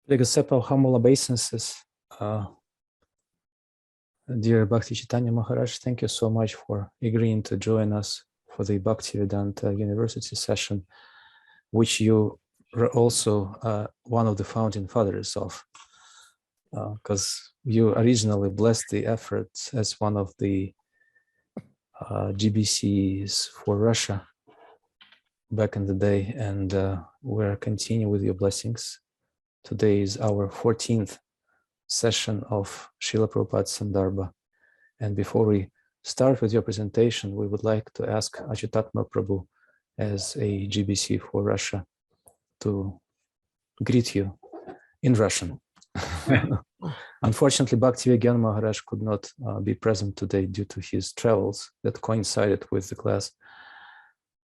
With simple humble obeisances, dear Bhakti Caitanya Maharaj, thank you so much for agreeing to join us for the Bhaktivedanta University session, which you were also one of the founding fathers of, because you originally blessed the efforts as one of the GBCs for Russia back in the day, and we're continuing with your blessings. Today is our 14th session of Srila Prabhupada Sandarbha. And before we start with your presentation, we would like to ask Achyutatma Prabhu as a GBC for Russia to greet you in Russian. Unfortunately, Bhaktivedanta Maharaj could not be present today due to his travels that coincided with the class.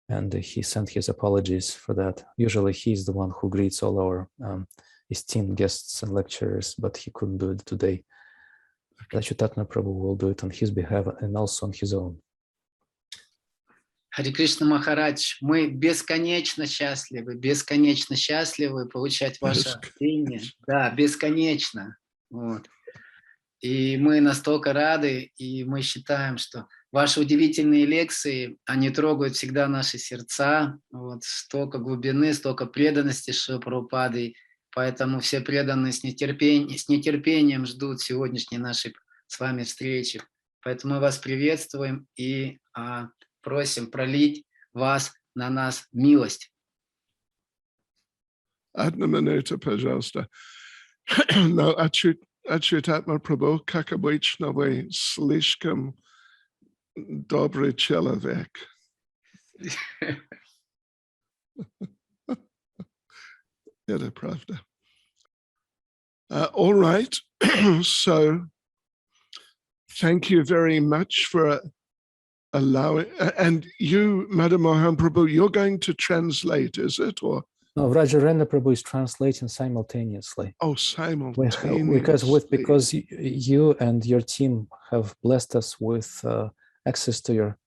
And he sent his apologies for that. Usually he's the one who greets all our esteemed guests and lecturers, but he couldn't do it today. Achyutatma Prabhu will do it on his behalf and also on his own. Харе Кришна Махарадж, мы бесконечно счастливы получать ваше общение. Да, бесконечно. Вот. И мы настолько рады, и мы считаем, что ваши удивительные лекции, они трогают всегда наши сердца. Вот, столько глубины, столько преданности Шрила Прабхупады. Поэтому все преданные с нетерпением ждут сегодняшней нашей с вами встречи. Поэтому мы вас приветствуем и просим пролить вас на нас милость. Одну минуту, пожалуйста. Но Achyutatma Prabhu, как обычно, вы слишком добрый человек. Это правда. All right. So, thank you very much for allowing, and you, Madam Mohan Prabhu, you're going to translate, is it? Or no, Rajarendra Prabhu is translating simultaneously. Oh, simultaneously. Because you and your team have blessed us with access to your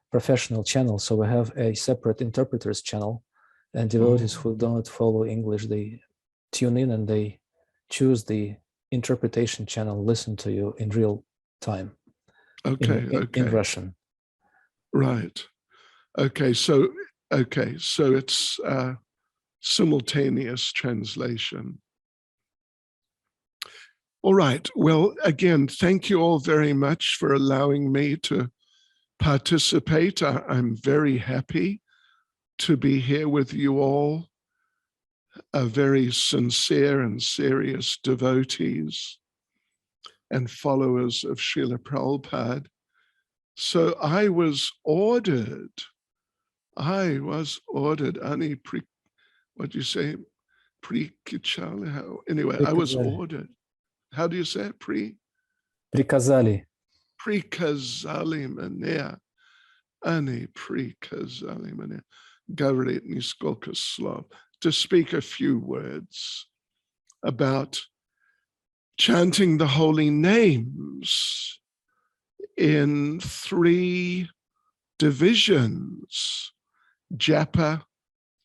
professional channel, so we have a separate interpreters channel, and devotees who don't follow English, they tune in and they choose the interpretation channel, listen to you in real time. In Russian. Right. Okay, so it's simultaneous translation. All right. Well, again, thank you all very much for allowing me to participate. I'm very happy to be here with you all, very sincere and serious devotees and followers of Srila Pralpad. So I was ordered, Ani what do you say? Anyway, I was ordered. How do you say it? Приказали. Приказали мне. Ani приказали мне. Говорит несколько слов. To speak a few words about chanting the holy names in 3 divisions: Japa,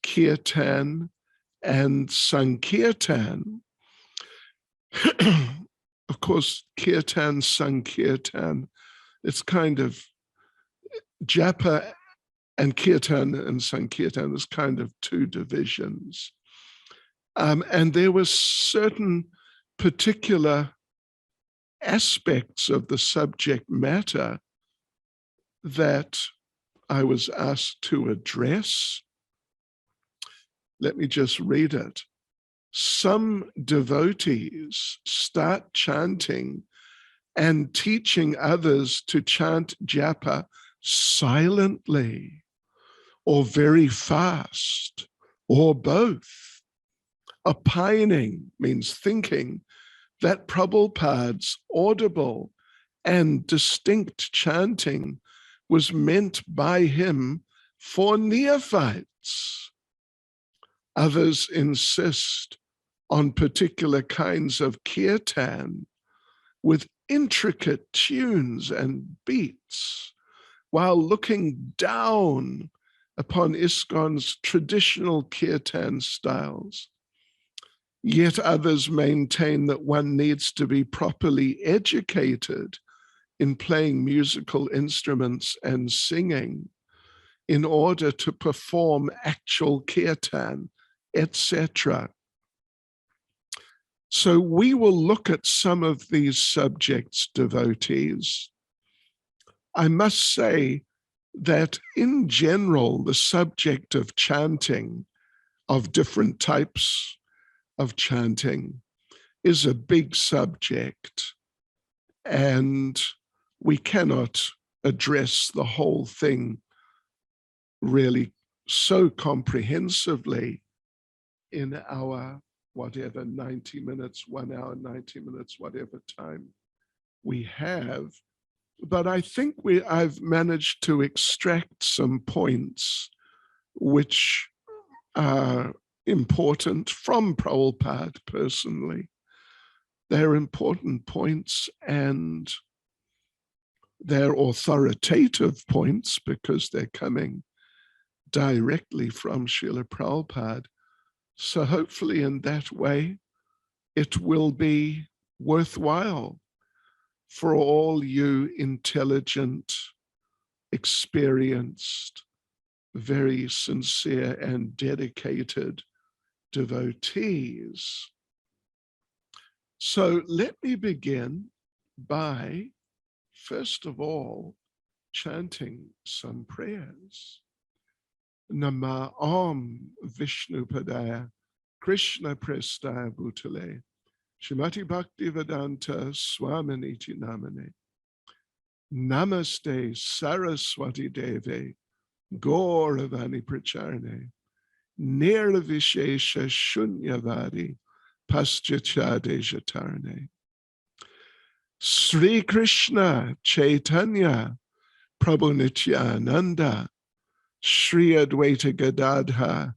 Kirtan, and Sankirtan. Of course, Kirtan, Sankirtan, it's kind of Japa and Kirtan and Sankirtan is kind of 2 divisions. And there were certain particular aspects of the subject matter that I was asked to address. Let me just read it. Some devotees start chanting and teaching others to chant japa silently or very fast or both. Opining means thinking that Prabhupada's audible and distinct chanting was meant by him for neophytes. Others insist on particular kinds of kirtan with intricate tunes and beats, while looking down upon ISKCON's traditional kirtan styles. Yet others maintain that one needs to be properly educated in playing musical instruments and singing in order to perform actual kirtan, etc. So we will look at some of these subjects, devotees. I must say that in general, the subject of chanting, of different types of chanting, is a big subject, and we cannot address the whole thing really so comprehensively in our whatever 90 minutes, 1 hour, 90 minutes, whatever time we have. But I think I've managed to extract some points which are important from Prabhupada personally. They're important points, and they're authoritative points because they're coming directly from Srila Prabhupada. So hopefully in that way, it will be worthwhile for all you intelligent, experienced, very sincere and dedicated devotees. So let me begin by, first of all, chanting some prayers. Nama Om Vishnu Padaya Krishna Prestaya Bhutale Shrimati Bhakti Vedanta Swaminiti Namane Namaste Saraswati Deve Gauravani Pracharne Nirvishesha Shunyavadi Paschachade Jatarne Sri Krishna Caitanya Prabhu Nityananda Shri Advaita Gadadha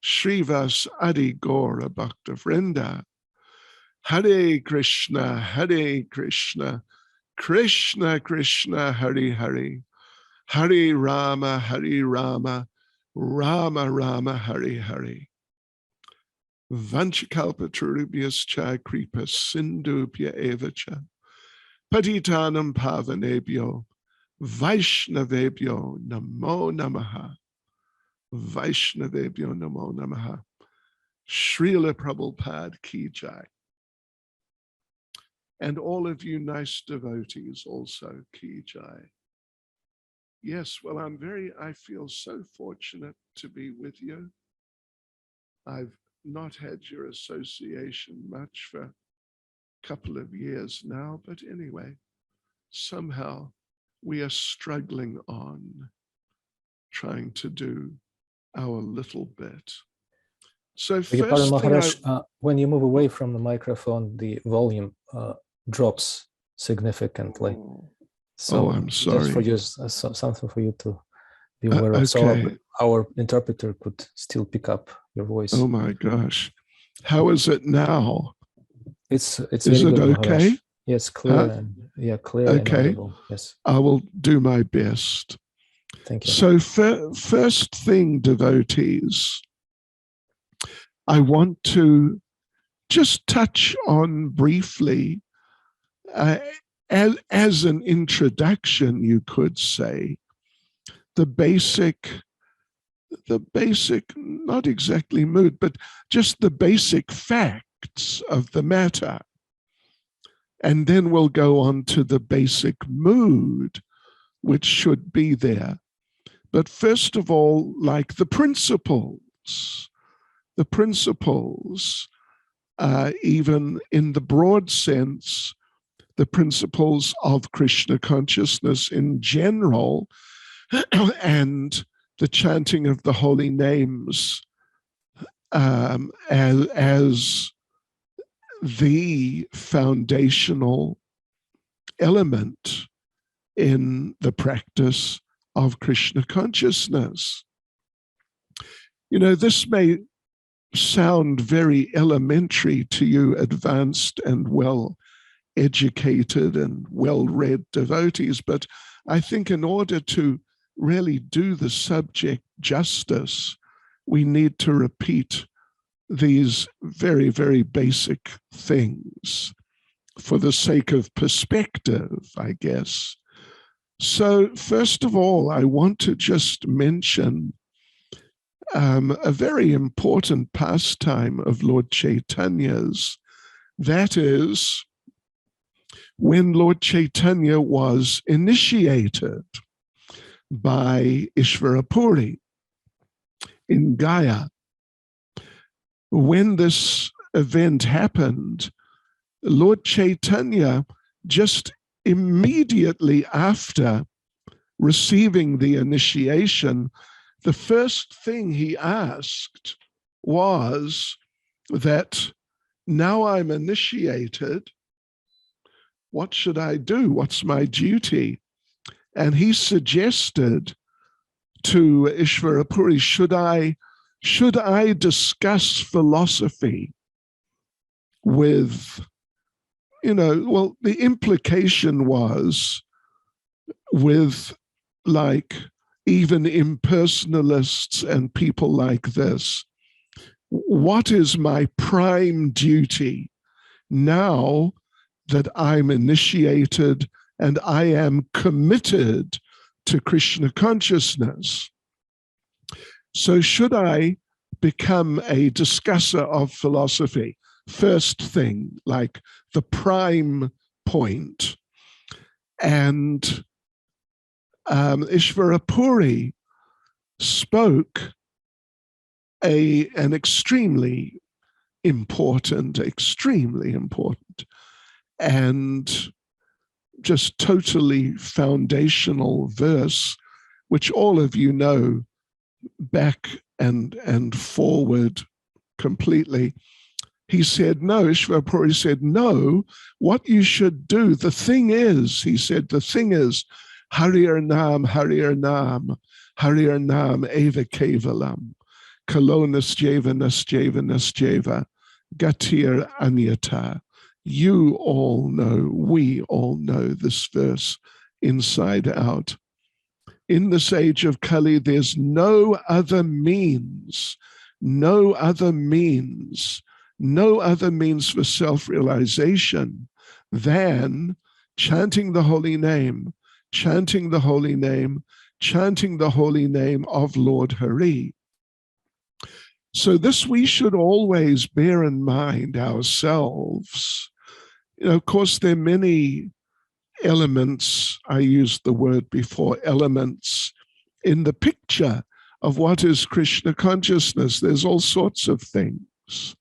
Shrivas Adi Gaura Bhakta Vrinda Hare Krishna Krishna Krishna Hare Hare Hare Rama Rama Rama Hare Hare Vanchakalpatarubhyascha Kripa Sindhubhya Evacha Patitanam Pavanebhyo Vaishnavebhyo Namo Namaha Vaishnavebhyo Namo Namaha Srila Prabhupada Ki Jai. And all of you nice devotees also Ki Jai. Yes, well, I feel so fortunate to be with you. I've not had your association much for a couple of years now, but anyway, somehow we are struggling on, trying to do our little bit. So first Maharaj, when you move away from the microphone, the volume drops significantly. So I'm sorry. Just for something for you to be aware of. Okay. So our interpreter could still pick up your voice. Oh my gosh. How is it now? It's is very it good, okay? Maharaj. Yes, clear. Huh? Clear Okay. and audible. Yes. I will do my best. Thank you. So first thing, devotees, I want to just touch on briefly, as an introduction, you could say, the basic, not exactly mood, but just the basic facts of the matter. And then we'll go on to the basic mood, which should be there. But first of all, like the principles, even in the broad sense, the principles of Krishna consciousness in general, and the chanting of the holy names as the foundational element in the practice of Krishna consciousness. You know, this may sound very elementary to you advanced and well-educated and well-read devotees, but I think in order to really do the subject justice, we need to repeat these very, very basic things for the sake of perspective, I guess. So first of all, I want to just mention a very important pastime of Lord Chaitanya's. That is when Lord Chaitanya was initiated by Ishvarapuri in Gaya. When this event happened, Lord Chaitanya, just immediately after receiving the initiation, the first thing he asked was that, now I'm initiated, what should I do? What's my duty? And he suggested to Ishvarapuri, should I discuss philosophy with, well, the implication was with like even impersonalists and people like this, what is my prime duty now that I'm initiated and I am committed to Krishna consciousness? So should I become a discusser of philosophy? First thing, like the prime point. And Ishvarapuri spoke an extremely important, and just totally foundational verse, which all of you know back and forward completely. He said, no, Ishvarapuri said, no, what you should do, the thing is, he said, the thing is, Harir Nam, Harir Nam, Harir Nam, Eva Kevalam, Kalo Nasjeva, Nasjeva, Nasjeva, Gatir Anyata. You all know, we all know this verse inside out. In this age of Kali, there's no other means for self-realization than chanting the holy name, chanting the holy name, chanting the holy name of Lord Hari. So this we should always bear in mind ourselves. Of course, there are many elements, I used the word before, elements in the picture of what is Krishna consciousness. There's all sorts of things.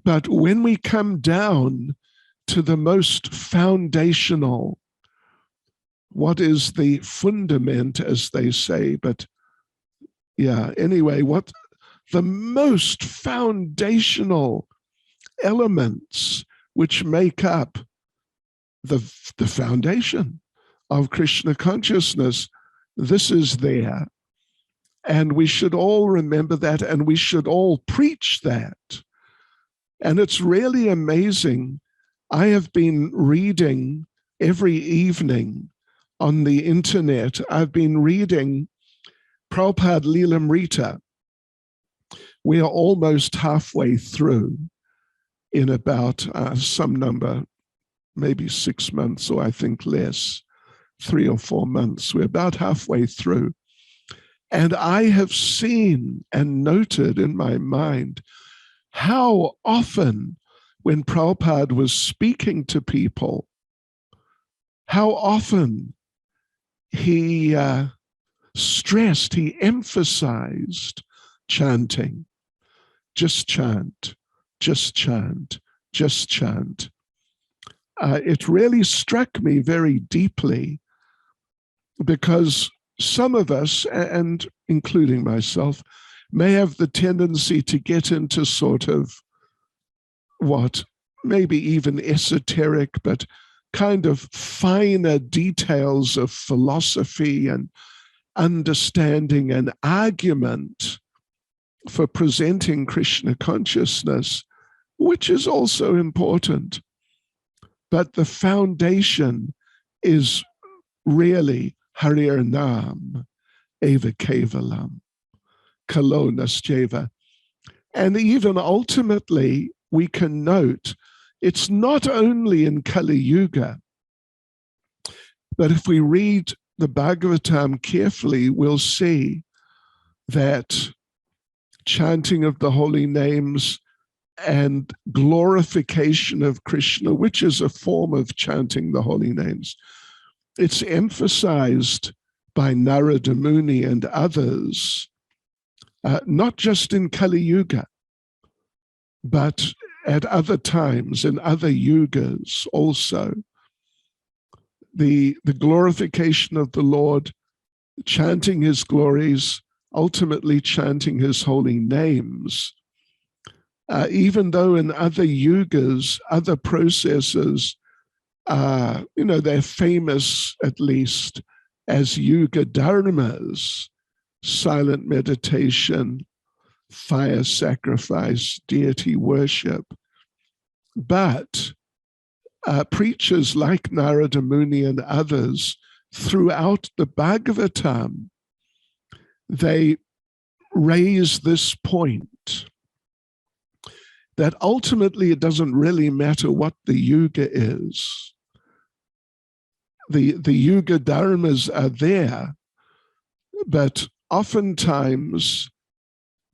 But when we come down to the most foundational, what is the fundament, as they say, but yeah, anyway, what the most foundational elements which make up the foundation of Krishna consciousness, this is there. And we should all remember that, and we should all preach that. And it's really amazing. I have been reading every evening on the internet. I've been reading Pralpad Lilamrita. We are almost halfway through in about some number, maybe 6 months, or I think less, 3 or 4 months. We're about halfway through. And I have seen and noted in my mind how often when Prabhupada was speaking to people, how often he stressed, he emphasized chanting. Just chant, just chant, just chant. It really struck me very deeply because some of us, and including myself, may have the tendency to get into sort of what, maybe even esoteric, but kind of finer details of philosophy and understanding and argument for presenting Krishna consciousness, which is also important. But the foundation is really Harir Nam, Eva Kevalam, Kalo Nasjeva. And even ultimately, we can note it's not only in Kali Yuga, but if we read the Bhagavatam carefully, we'll see that chanting of the holy names and glorification of Krishna, which is a form of chanting the holy names, it's emphasized by Narada Muni and others, not just in Kali Yuga, but at other times, in other yugas also. The glorification of the Lord, chanting his glories, ultimately chanting his holy names, even though in other yugas, other processes, they're famous at least as yuga dharmas, silent meditation, fire sacrifice, deity worship. But preachers like Narada Muni and others throughout the Bhagavatam, they raise this point that ultimately it doesn't really matter what the yuga is. The yuga dharmas are there, but oftentimes,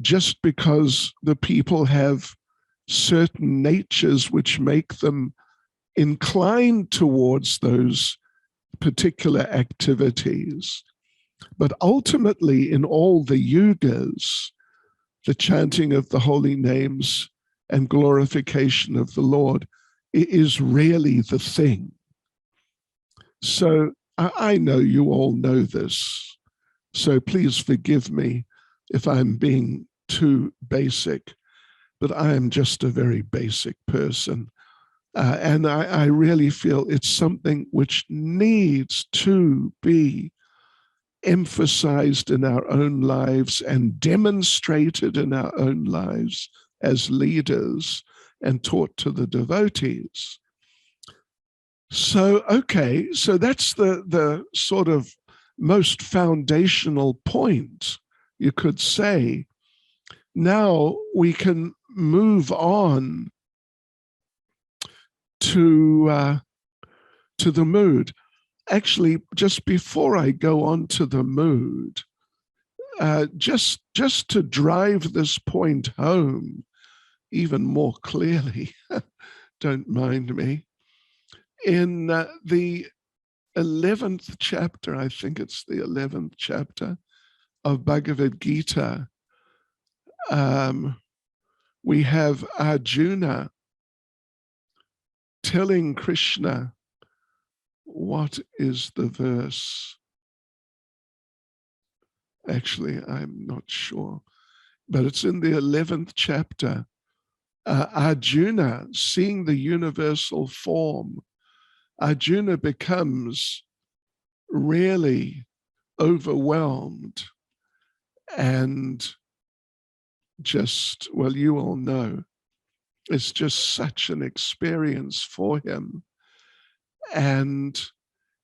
just because the people have certain natures which make them inclined towards those particular activities. But ultimately, in all the yugas, the chanting of the holy names and glorification of the Lord is really the thing. So I know you all know this, so please forgive me if I'm being too basic, but I am just a very basic person. And I really feel it's something which needs to be emphasized in our own lives and demonstrated in our own lives as leaders and taught to the devotees. So, okay, so that's the sort of most foundational point, you could say. Now we can move on to the mood. Actually, just before I go on to the mood, just to drive this point home even more clearly, don't mind me, in the 11th chapter, I think it's the 11th chapter of Bhagavad Gita, we have Arjuna telling Krishna, what is the verse? Actually, I'm not sure, but it's in the 11th chapter. Arjuna, seeing the universal form, Arjuna becomes really overwhelmed and just, well, you all know, it's just such an experience for him. And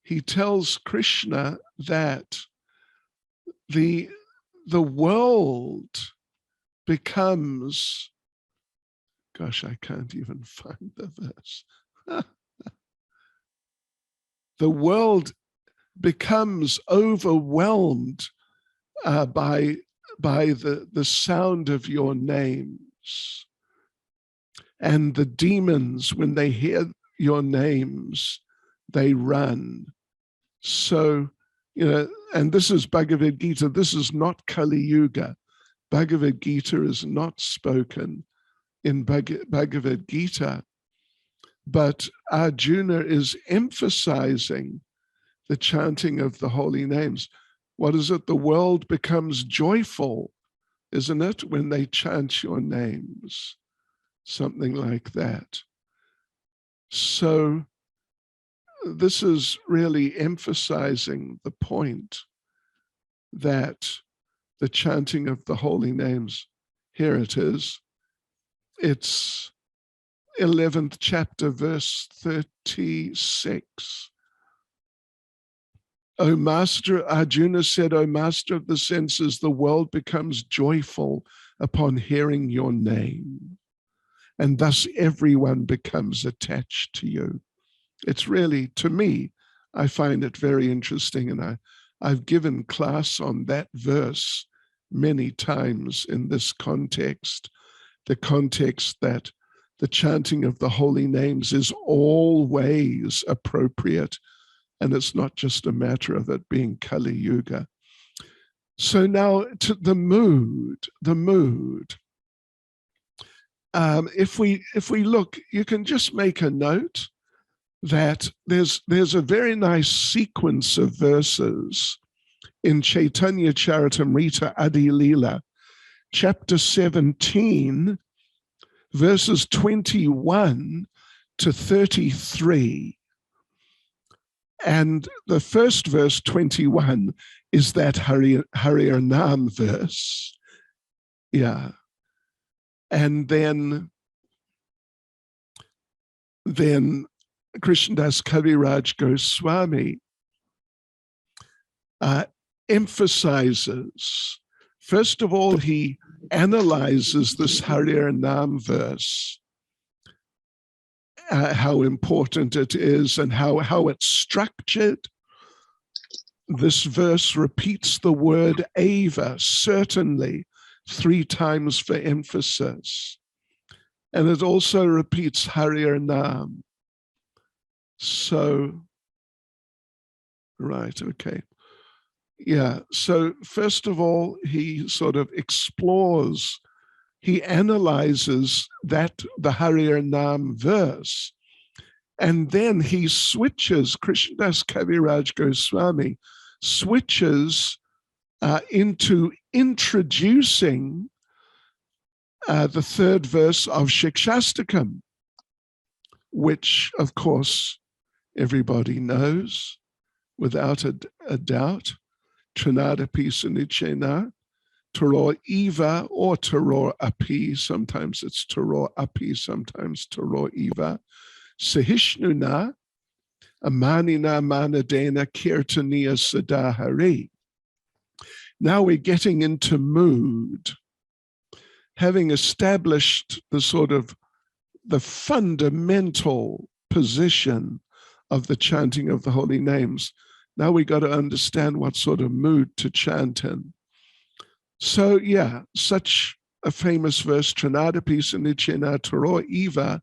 he tells Krishna that the world becomes, gosh, I can't even find the verse. The world becomes overwhelmed by the sound of your names. And the demons, when they hear your names, they run. So, and this is Bhagavad Gita. This is not Kali Yuga. Bhagavad Gita is not spoken in Bhagavad Gita. But Arjuna is emphasizing the chanting of the holy names. What is it? The world becomes joyful, isn't it, when they chant your names? Something like that. So this is really emphasizing the point that the chanting of the holy names, here it is, it's 11th chapter, verse 36. O Master, Arjuna said, O Master of the senses, the world becomes joyful upon hearing your name, and thus everyone becomes attached to you. It's really, to me, I find it very interesting, and I've given class on that verse many times in this context, the context that the chanting of the holy names is always appropriate, and it's not just a matter of it being Kali Yuga. So now to the mood. If we look, you can just make a note that there's a very nice sequence of verses in Caitanya Charitamrita Adi Lila, chapter 17, verses 21 to 33. And the first verse, 21, is that Harir Nam verse. Yeah. And then Krishnadas Kaviraj Goswami emphasizes, first of all, he analyzes this Harir Nam verse, how important it is and how it's structured. This verse repeats the word eva, certainly, 3 times for emphasis. And it also repeats Harir Nam. So, right, okay. Yeah, so first of all, he sort of explores, he analyzes the Harir Nam verse, and then he switches, Krishnadas Kaviraj Goswami switches into introducing the 3rd verse of Shikshastakam, which, of course, everybody knows without a doubt. Trinadapi Sunichena, Taror Eva or Taror Api, sometimes it's Taror Api, sometimes Taror Eva, Sahishnuna, Amanina Manadena Kirtaniya Sadahari. Now we're getting into mood. Having established the sort of the fundamental position of the chanting of the holy names, now we got to understand what sort of mood to chant in. So yeah, such a famous verse, Trinadapi Sunichena Taro Eva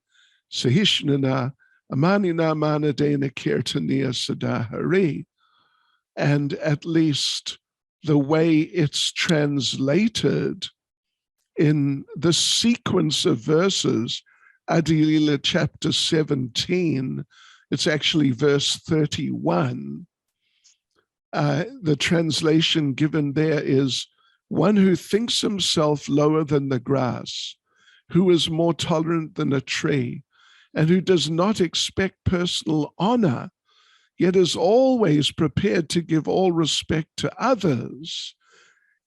Sahishnana Amanina Manadena Kirtaniya Sadahari. And at least the way it's translated in the sequence of verses, Adilila chapter 17, it's actually verse 31. The translation given there is, one who thinks himself lower than the grass, who is more tolerant than a tree, and who does not expect personal honor, yet is always prepared to give all respect to others,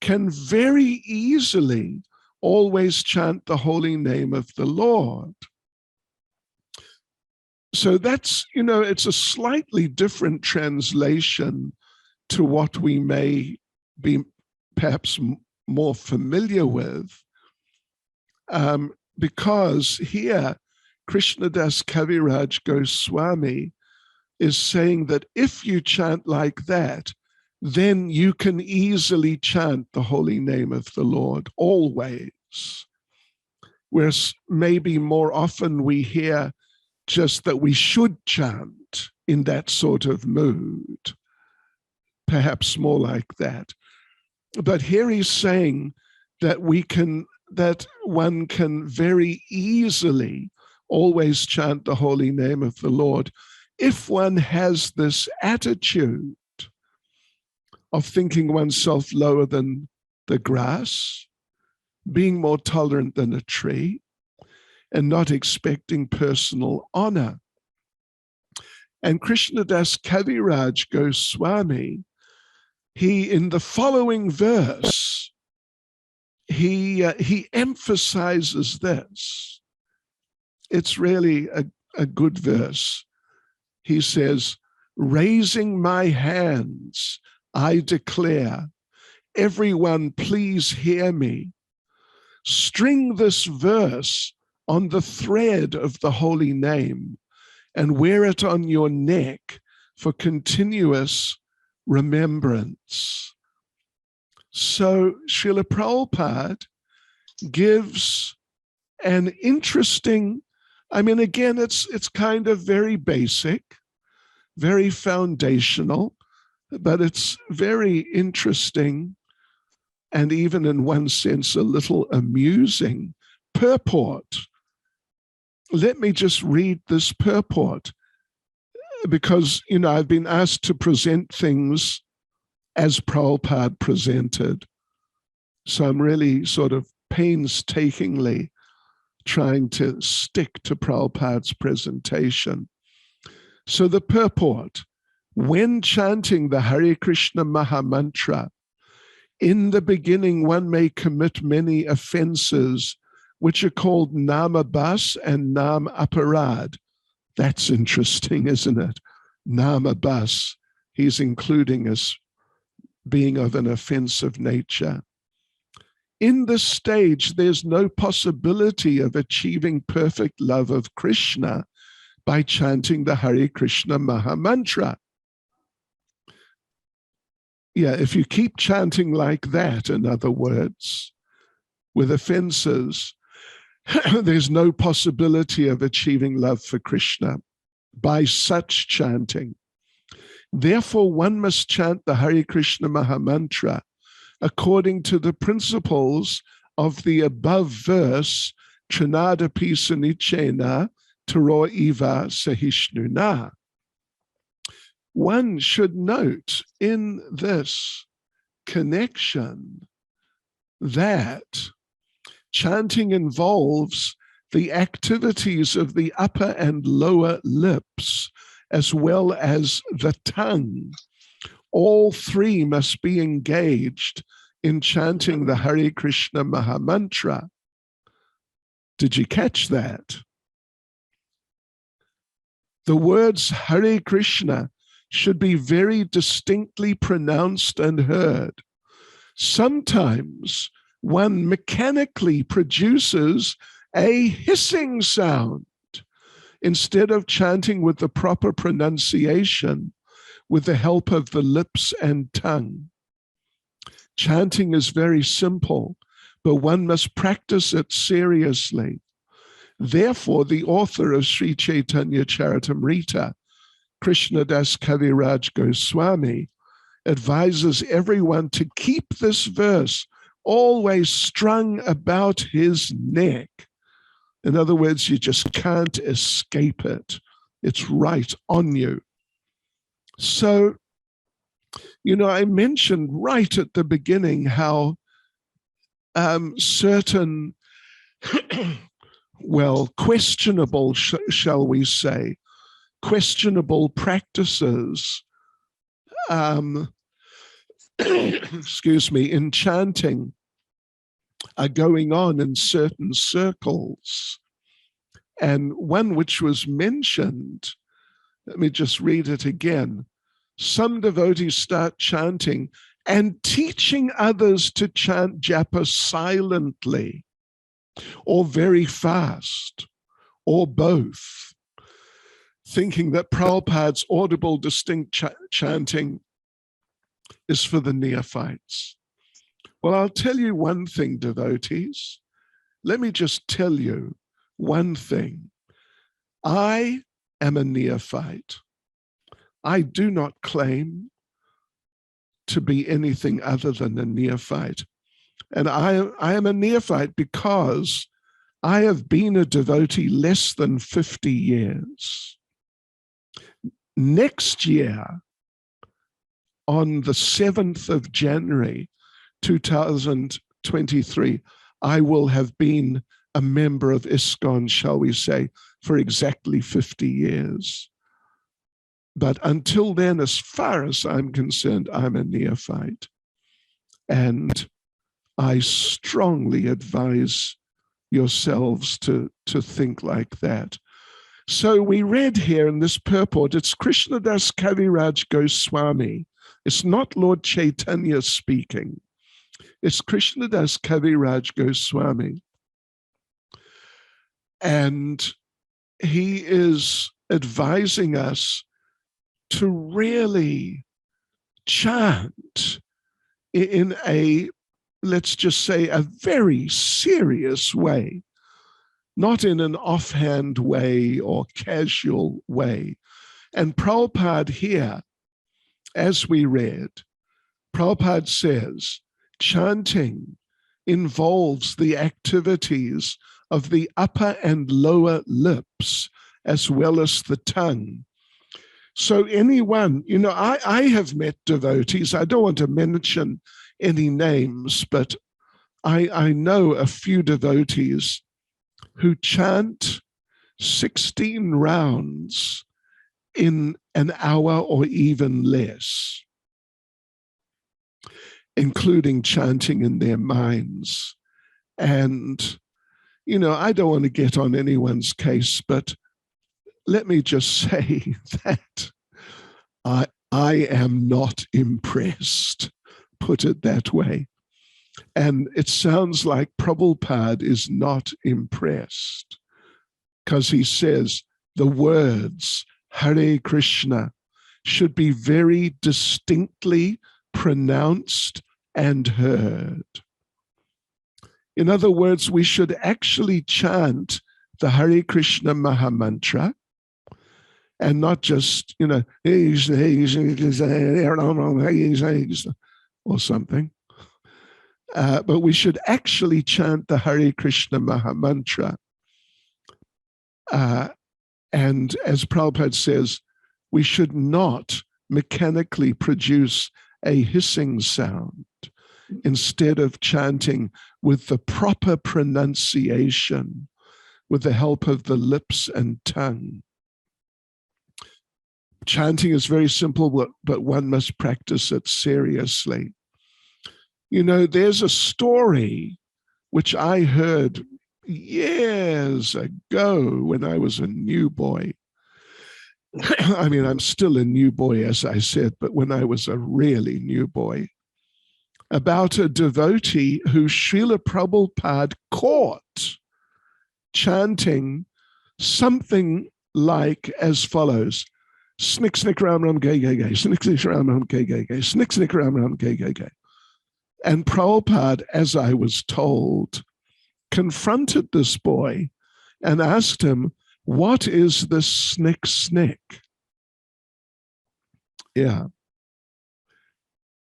can very easily always chant the holy name of the Lord. So that's, it's a slightly different translation to what we may be perhaps more familiar with, because here Krishnadas Kaviraj Goswami is saying that if you chant like that, then you can easily chant the holy name of the Lord always. Whereas maybe more often we hear just that we should chant in that sort of mood, perhaps more like that. But here he's saying that one can very easily always chant the holy name of the Lord if one has this attitude of thinking oneself lower than the grass, being more tolerant than a tree, and not expecting personal honor. And Krishnadas Kaviraj Goswami, he, in the following verse, he emphasizes this. It's really a good verse. He says, raising my hands, I declare, everyone please hear me. string this verse on the thread of the holy name and wear it on your neck for continuous remembrance. So Srila Prabhupada gives an interesting, I mean, again, it's kind of very basic, very foundational, but it's very interesting and even in one sense a little amusing purport. Let me just read this purport because, you know, I've been asked to present things as Prabhupada presented. So I'm really sort of painstakingly trying to stick to Prabhupada's presentation. So the purport: when chanting the Hare Krishna Mahamantra, in the beginning one may commit many offenses, which are called namabas and nam aparad. That's interesting, isn't it? Namabas, he's including as being of an offensive nature. In this stage, there's no possibility of achieving perfect love of Krishna by chanting the Hare Krishna Mahamantra. Yeah, if you keep chanting like that, in other words, with offenses, there's no possibility of achieving love for Krishna by such chanting. Therefore, one must chant the Hare Krishna Mahamantra according to the principles of the above verse, Trinadapi Sanichena Taro Iva Sahishnuna. One should note in this connection that chanting involves the activities of the upper and lower lips, as well as the tongue. All three must be engaged in chanting the Hare Krishna Mahamantra. Did you catch that? The words Hare Krishna should be very distinctly pronounced and heard. Sometimes one mechanically produces a hissing sound instead of chanting with the proper pronunciation with the help of the lips and tongue. Chanting is very simple, but one must practice it seriously. Therefore, the author of Sri Caitanya Charitamrita, Krishnadas Kaviraj Goswami, advises everyone to keep this verse always strung about his neck. In other words, you just can't escape it. It's right on you. So, you know, I mentioned right at the beginning how certain, well, questionable, shall we say, questionable practices, excuse me, in chanting are going on in certain circles. And one which was mentioned, let me just read it again. Some devotees start chanting and teaching others to chant Japa silently, or very fast, or both, thinking that Prabhupada's audible, distinct chanting is for the neophytes. Well, I'll tell you one thing, devotees. Let me just tell you one thing. I am a neophyte. I do not claim to be anything other than a neophyte. And I am a neophyte because I have been a devotee less than 50 years. Next year, on the 7th of January, 2023, I will have been a member of ISKCON, shall we say, for exactly 50 years. But until then, as far as I'm concerned, I'm a neophyte. And I strongly advise yourselves to think like that. So we read here in this purport, it's Krishnadas Kaviraj Goswami. It's not Lord Chaitanya speaking. It's Krishnadas Kaviraj Goswami. And he is advising us to really chant in a, let's just say, a very serious way, not in an offhand way or casual way. And Pralpad here, as we read, Prabhupada says, chanting involves the activities of the upper and lower lips, as well as the tongue. So anyone, I have met devotees, I don't want to mention any names, but I know a few devotees who chant 16 rounds in an hour or even less, including chanting in their minds. And, I don't want to get on anyone's case, but let me just say that I am not impressed, put it that way. And it sounds like Prabhupada is not impressed, because he says the words Hare Krishna should be very distinctly pronounced and heard. In other words, we should actually chant the Hare Krishna Mahamantra and not just, or something. But we should actually chant the Hare Krishna Mahamantra. And as Prabhupada says, we should not mechanically produce a hissing sound instead of chanting with the proper pronunciation, with the help of the lips and tongue. Chanting is very simple, but one must practice it seriously. There's a story which I heard years ago when I was a new boy. I mean, I'm still a new boy, as I said, but when I was a really new boy, about a devotee who Srila Prabhupada caught chanting something like as follows: snick, snick, ram, ram, gay, gay, gay, snick, snick, ram, ram, gay, gay, gay, snick, snick, ram, ram, gay, gay, gay. And Prabhupada, as I was told, confronted this boy and asked him, what is this snick, snick? Yeah.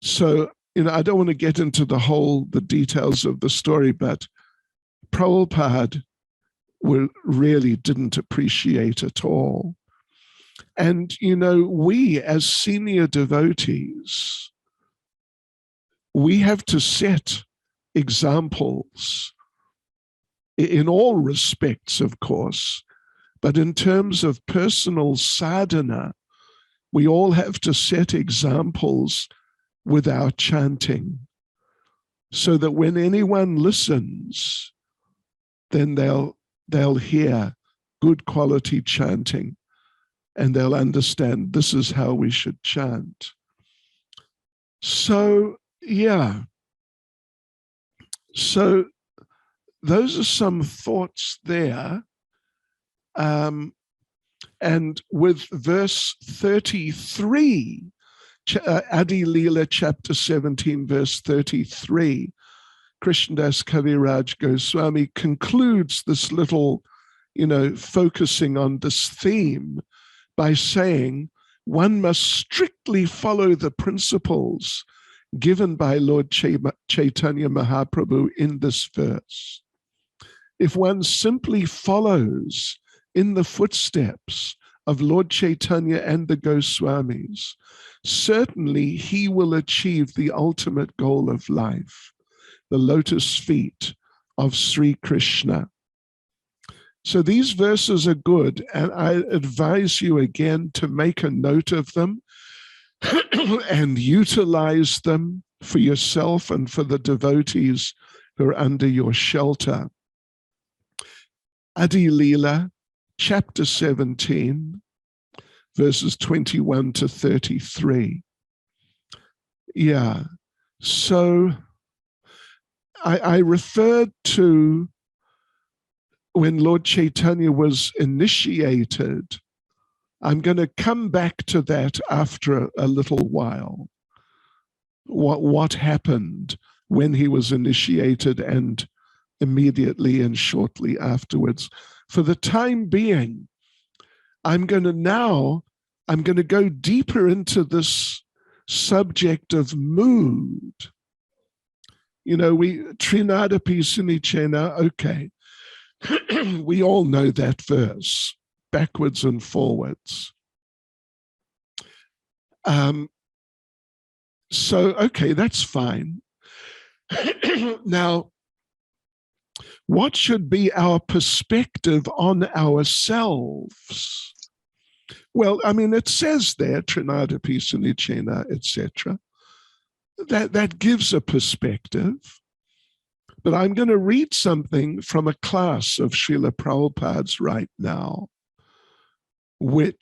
So, I don't want to get into the details of the story, but Prabhupada really didn't appreciate at all. And, we as senior devotees, we have to set examples in all respects, of course, but in terms of personal sadhana, we all have to set examples with our chanting, so that when anyone listens, then they'll hear good quality chanting and they'll understand this is how we should chant. So, yeah. So those are some thoughts there. And with verse 33, Adi Leela chapter 17, verse 33, Krishnadas Kaviraj Goswami concludes this little, focusing on this theme by saying one must strictly follow the principles given by Lord Chaitanya Mahaprabhu in this verse. If one simply follows in the footsteps of Lord Chaitanya and the Goswamis, certainly he will achieve the ultimate goal of life, the lotus feet of Sri Krishna. So these verses are good, and I advise you again to make a note of them and utilize them for yourself and for the devotees who are under your shelter. Adi Leela, chapter 17, verses 21 to 33. Yeah, so I referred to when Lord Chaitanya was initiated. I'm going to come back to that after a little while. What happened when he was initiated and immediately and shortly afterwards. For the time being, I'm going to go deeper into this subject of mood. You know, Trinadapi Sunichena, okay. We all know that verse, backwards and forwards. So, okay, that's fine. Now, what should be our perspective on ourselves? Well, I mean, it says there, Trinadapi Sunichena, etc. That gives a perspective. But I'm going to read something from a class of Srila Prabhupada's right now, in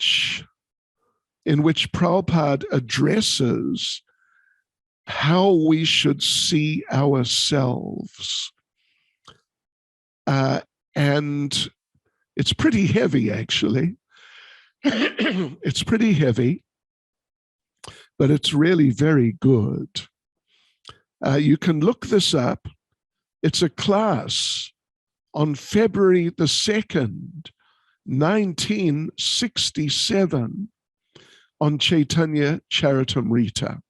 which Prabhupada addresses how we should see ourselves. And it's pretty heavy, actually. It's pretty heavy, but it's really very good. You can look this up. It's a class on February the 2nd, 1967, on Chaitanya Charitamrita.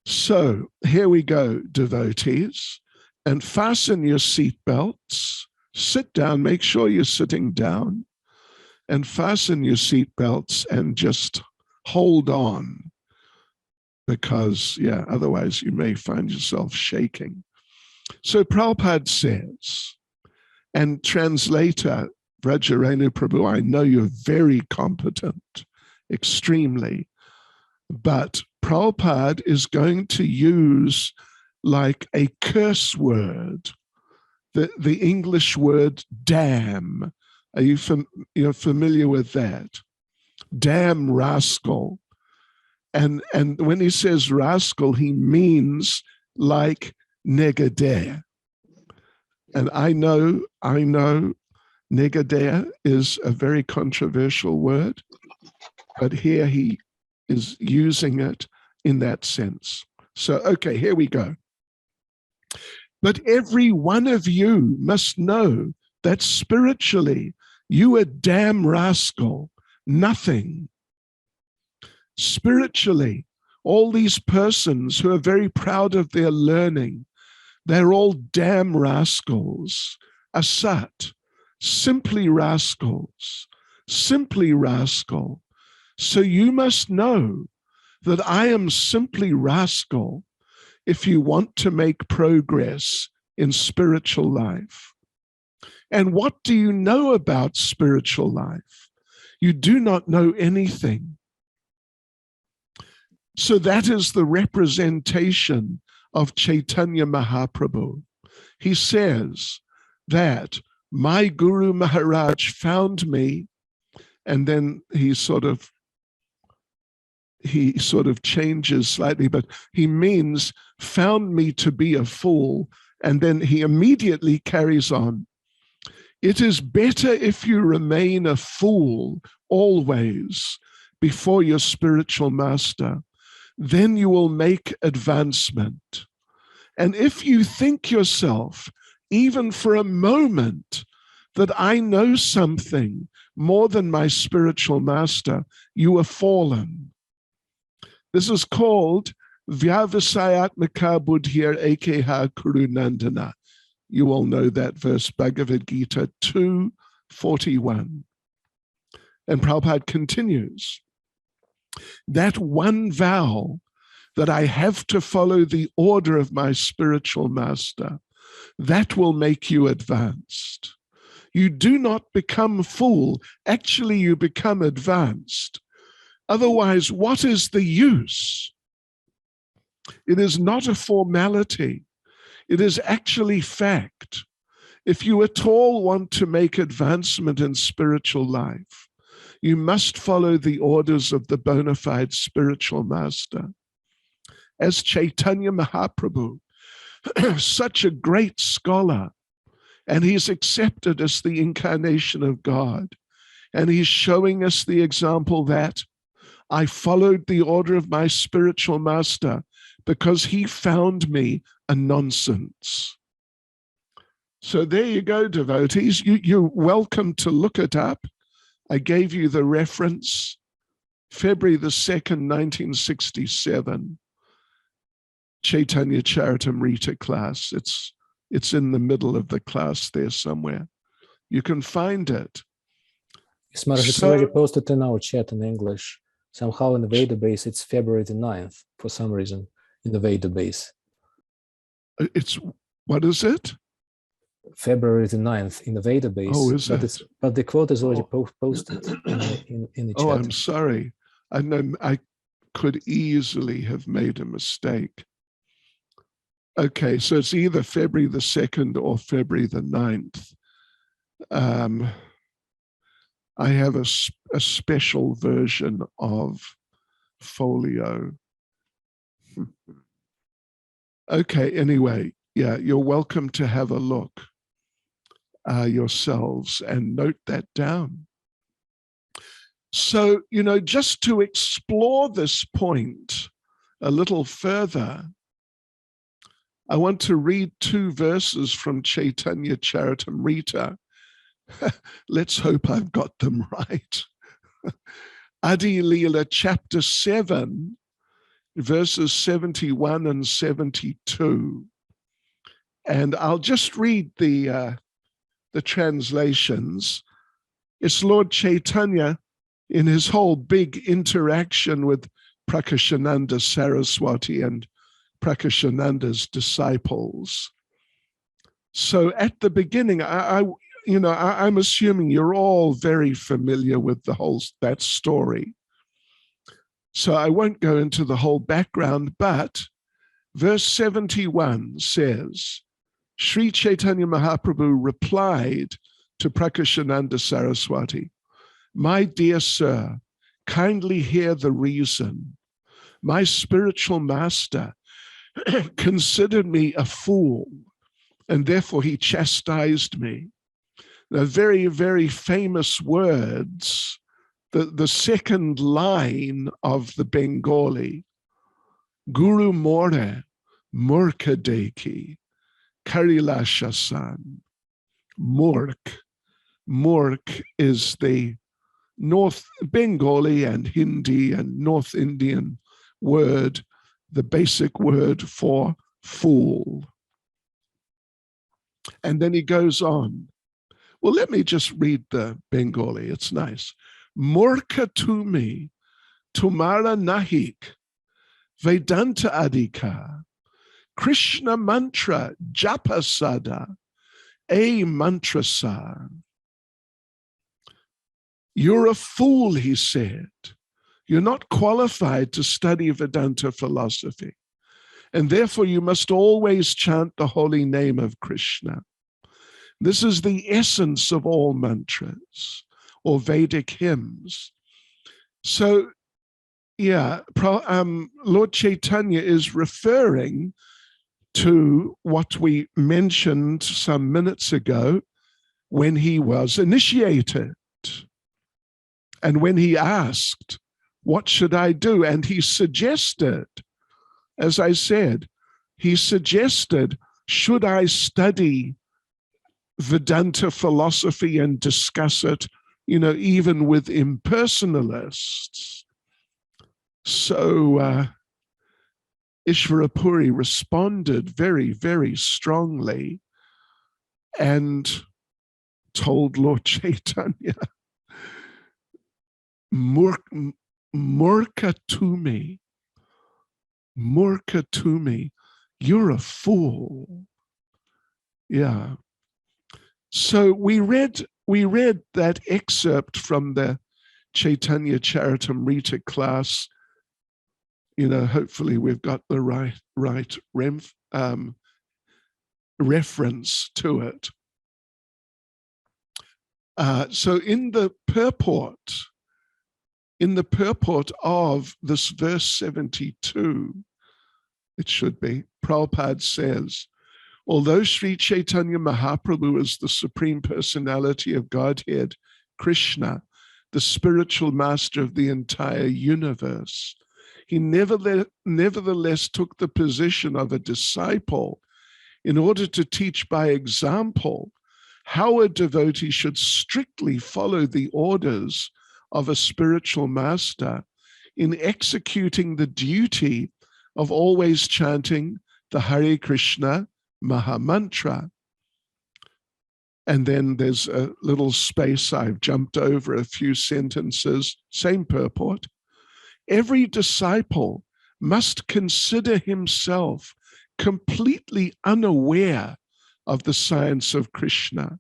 So here we go, devotees, and fasten your seatbelts. Sit down, make sure you're sitting down, and fasten your seatbelts and just hold on, because, yeah, otherwise you may find yourself shaking. So Prabhupada says, and translator Vrajarenu Prabhu, I know you're very competent, extremely, but Prabhupada is going to use like a curse word, the English word damn. Are you you're familiar with that? Damn rascal. And when he says rascal, he means like Negadeh. And I know Negadeh is a very controversial word, but here he is using it in that sense. So, okay, here we go. But every one of you must know that spiritually, you a damn rascal, nothing. Spiritually, all these persons who are very proud of their learning, they're all damn rascals, asat, simply rascals, simply rascal. So you must know that I am simply rascal if you want to make progress in spiritual life. And what do you know about spiritual life? You do not know anything. So that is the representation of Chaitanya Mahaprabhu. He says that my Guru Maharaj found me, and then he sort of changes slightly, but he means found me to be a fool, and then he immediately carries on. It is better if you remain a fool always before your spiritual master. Then you will make advancement. And if you think yourself, even for a moment, that I know something more than my spiritual master, you are fallen. This is called Vyavasayatmaka Buddhir Ekeha Kurunandana. You all know that verse, Bhagavad Gita 2:41. And Prabhupada continues, that one vow that I have to follow the order of my spiritual master, that will make you advanced. You do not become fool. Actually, you become advanced. Otherwise, what is the use? It is not a formality. It is actually fact. If you at all want to make advancement in spiritual life, you must follow the orders of the bona fide spiritual master. As Chaitanya Mahaprabhu such a great scholar, and he's accepted as the incarnation of God. And he's showing us the example that I followed the order of my spiritual master because he found me a nonsense. So there you go, devotees. You're welcome to look it up. I gave you the reference, February the 2nd, 1967, Caitanya Charitamrita class. It's in the middle of the class there somewhere. You can find it. Yes, Maharaj, it's already posted in our chat in English. Somehow in the database, it's February the 9th for some reason in the database. It's, what is it? February the 9th in the database. Oh, is it? But the quote is already posted in the chat. Oh, I'm sorry. I know I could easily have made a mistake. Okay, so it's either February the 2nd or February the 9th. I have a special version of folio. Okay, anyway, yeah, you're welcome to have a look yourselves and note that down. So, you know, just to explore this point a little further, I want to read 2 verses from Caitanya Charitamrita. Let's hope I've got them right. Adi Leela, chapter 7, verses 71 and 72. And I'll just read the translations. It's Lord Caitanya in his whole big interaction with Prakashananda Saraswati and Prakashananda's disciples. So at the beginning, I'm assuming you're all very familiar with that story. So I won't go into the whole background, but verse 71 says, Sri Chaitanya Mahaprabhu replied to Prakashananda Saraswati, "My dear sir, kindly hear the reason. My spiritual master considered me a fool, and therefore he chastised me." Now, very, very famous words. The second line of the Bengali, Guru More Murka Deki Karilashasan. Murk is the North Bengali and Hindi and North Indian word, the basic word for fool. And then he goes on. Well, let me just read the Bengali. It's nice. Murka tumi, tumara nahik, Vedanta adhika, Krishna mantra, Japa sada, a mantra sar. You're a fool, he said. You're not qualified to study Vedanta philosophy, and therefore you must always chant the holy name of Krishna. This is the essence of all mantras or Vedic hymns. So, yeah, Lord Caitanya is referring to what we mentioned some minutes ago when he was initiated and when he asked, what should I do? And he suggested, as I said, he suggested, should I study Vedanta philosophy and discuss it, even with impersonalists? So Ishvarapuri responded very, very strongly and told Lord Caitanya, Murka tumi, you're a fool. Yeah. So we read that excerpt from the Caitanya Charitamrita class. Hopefully we've got the right reference to it. So in the purport of this verse 72, it should be, Pralpad says, although Sri Chaitanya Mahaprabhu is the Supreme Personality of Godhead, Krishna, the spiritual master of the entire universe, he nevertheless took the position of a disciple in order to teach by example how a devotee should strictly follow the orders of a spiritual master in executing the duty of always chanting the Hare Krishna Maha Mantra. And then there's a little space, I've jumped over a few sentences, same purport. Every disciple must consider himself completely unaware of the science of Krishna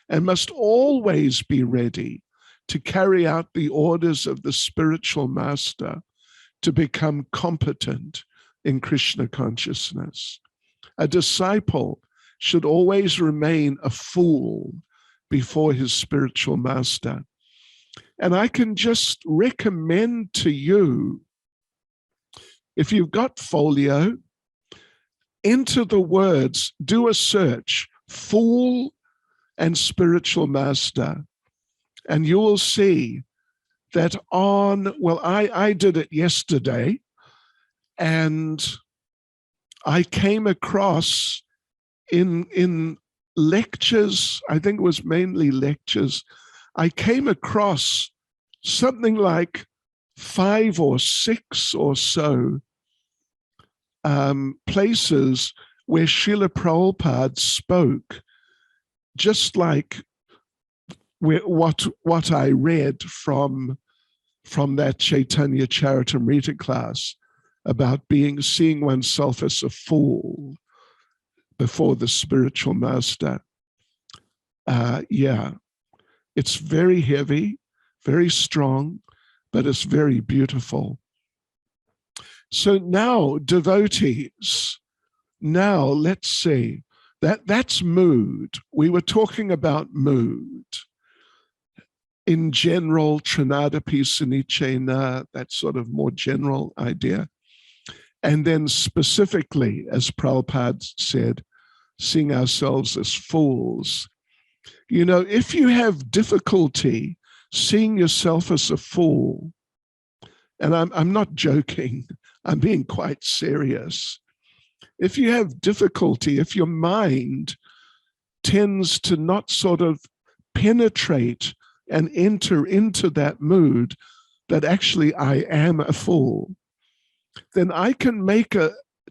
and must always be ready to carry out the orders of the spiritual master to become competent in Krishna consciousness. A disciple should always remain a fool before his spiritual master. And I can just recommend to you, if you've got folio, enter the words, do a search, fool and spiritual master, and you will see that I did it yesterday, and I came across in lectures, I think it was mainly lectures, I came across something like 5 or 6 or so places where Srila Prabhupada spoke, just like what I read from that Chaitanya Charitamrita class about seeing oneself as a fool before the spiritual master. Yeah, it's very heavy, very strong, but it's very beautiful. So now, devotees, now let's see, that's mood. We were talking about mood. In general, Trinadapi Sunichena, that sort of more general idea. And then specifically, as Pralpad said, seeing ourselves as fools. You know, if you have difficulty seeing yourself as a fool, and I'm not joking, I'm being quite serious. If you have difficulty, if your mind tends to not sort of penetrate and enter into that mood that actually I am a fool, then I can make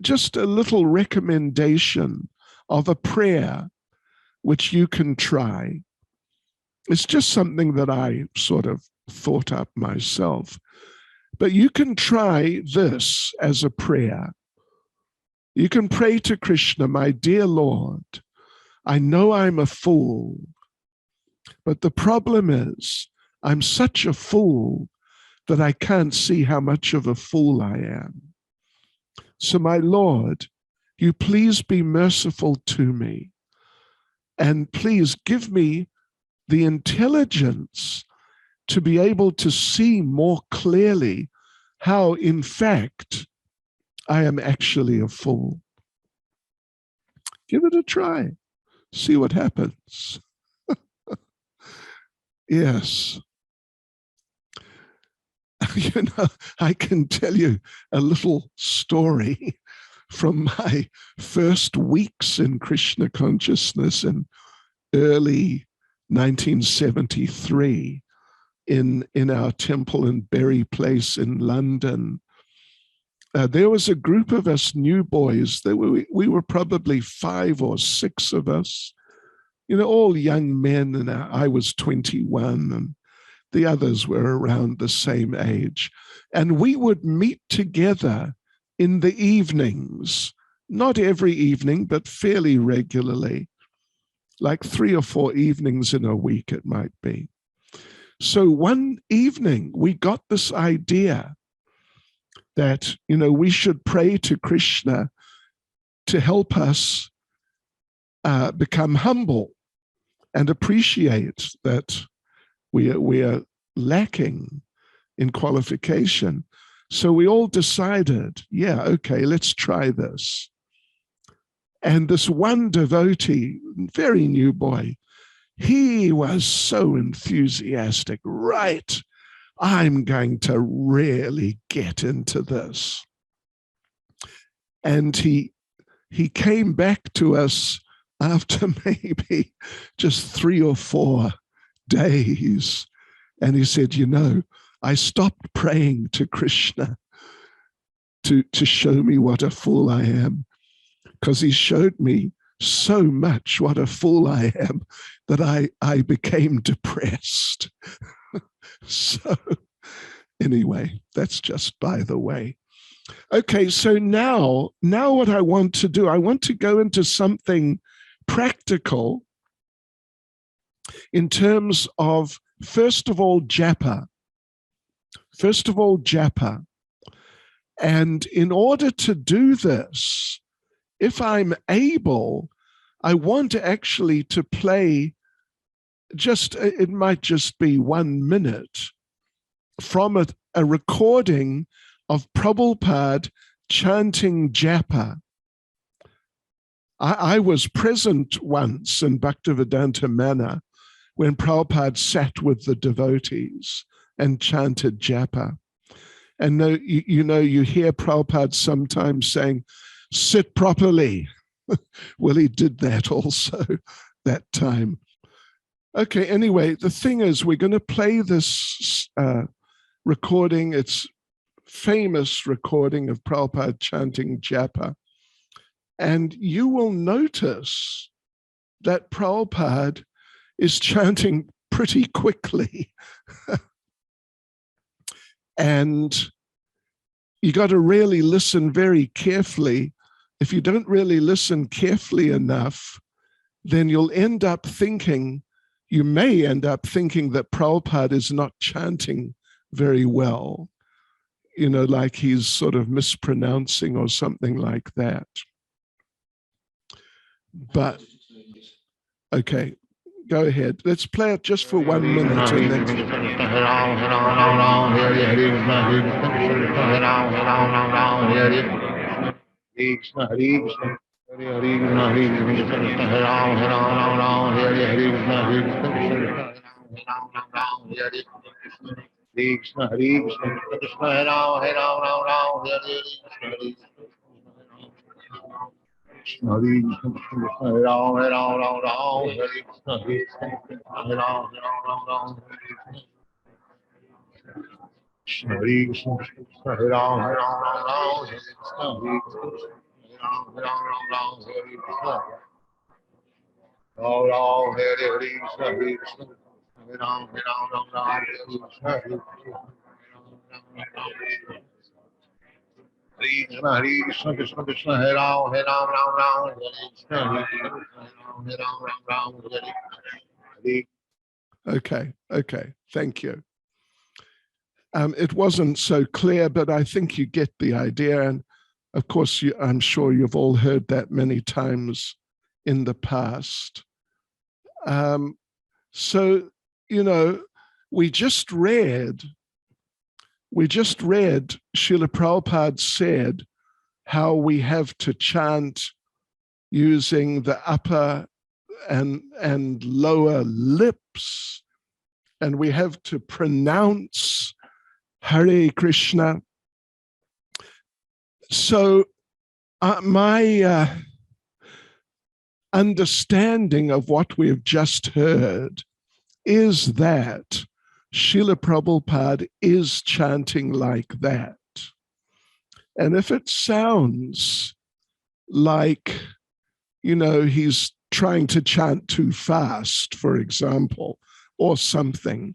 just a little recommendation of a prayer which you can try. It's just something that I sort of thought up myself. But you can try this as a prayer. You can pray to Krishna, my dear Lord, I know I'm a fool, but the problem is I'm such a fool that I can't see how much of a fool I am. So my Lord, you please be merciful to me, and please give me the intelligence to be able to see more clearly how, in fact, I am actually a fool. Give it a try. See what happens. Yes. You know, I can tell you a little story from my first weeks in Krishna consciousness in early 1973 in our temple in Berry Place in London. There was a group of us new boys. We were probably 5 or 6 of us, you know, all young men, and I was 21, and the others were around the same age. And we would meet together in the evenings, not every evening, but fairly regularly, like 3 or 4 evenings in a week it might be. So one evening we got this idea that, you know, we should pray to Krishna to help us become humble and appreciate that we are lacking in qualification. So we all decided, yeah, okay, let's try this. And this one devotee, very new boy, he was so enthusiastic. Right, I'm going to really get into this. And he came back to us after maybe just 3 or 4 days. And he said, you know, I stopped praying to Krishna to show me what a fool I am, because he showed me so much what a fool I am that I became depressed. So anyway, that's just by the way. Okay, so now what I want to do, I want to go into something practical in terms of, first of all, Japa. First of all, Japa. And in order to do this, if I'm able, I want actually to play it might just be 1 minute from a recording of Prabhupada chanting Japa. I was present once in Bhaktivedanta Manor when Prabhupada sat with the devotees and chanted Japa. And you hear Prabhupada sometimes saying, sit properly. Well, he did that also that time. Okay, anyway, the thing is, we're going to play this recording. It's famous recording of Prabhupada chanting Japa. And you will notice that Prabhupada is chanting pretty quickly. And you got to really listen very carefully. If you don't really listen carefully enough, then you may end up thinking that Prabhupada is not chanting very well, like he's sort of mispronouncing or something like that. But, okay, go ahead. Let's play it just for 1 minute. And then... Okay, thank you. It wasn't so clear, but I think you get the idea. And of course, I'm sure you've all heard that many times in the past. So, we just read Srila Prabhupada said how we have to chant using the upper and lower lips, and we have to pronounce Hare Krishna. So my understanding of what we've just heard is that Srila Prabhupada is chanting like that. And if it sounds like, he's trying to chant too fast, for example, or something,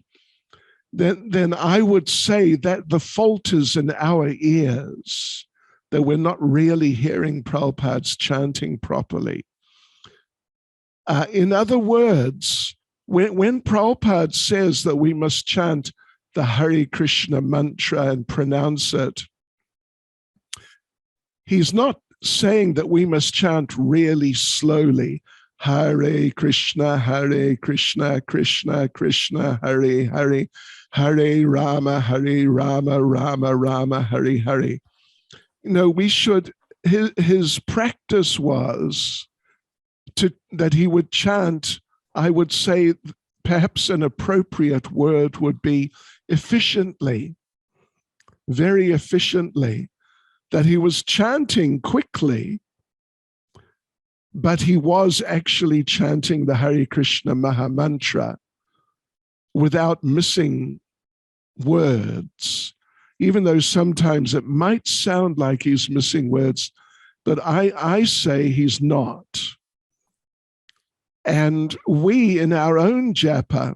then I would say that the fault is in our ears, that we're not really hearing Prabhupada's chanting properly. In other words, when Prabhupada says that we must chant the Hare Krishna mantra and pronounce it, he's not saying that we must chant really slowly. Hare Krishna, Krishna Krishna, Hare Hare, Hare Rama, Rama Rama, Hare Hare. We should his practice was that he would chant, I would say perhaps an appropriate word would be efficiently, very efficiently, that he was chanting quickly, but he was actually chanting the Hare Krishna Maha Mantra without missing words, even though sometimes it might sound like he's missing words, but I say he's not. And we, in our own japa,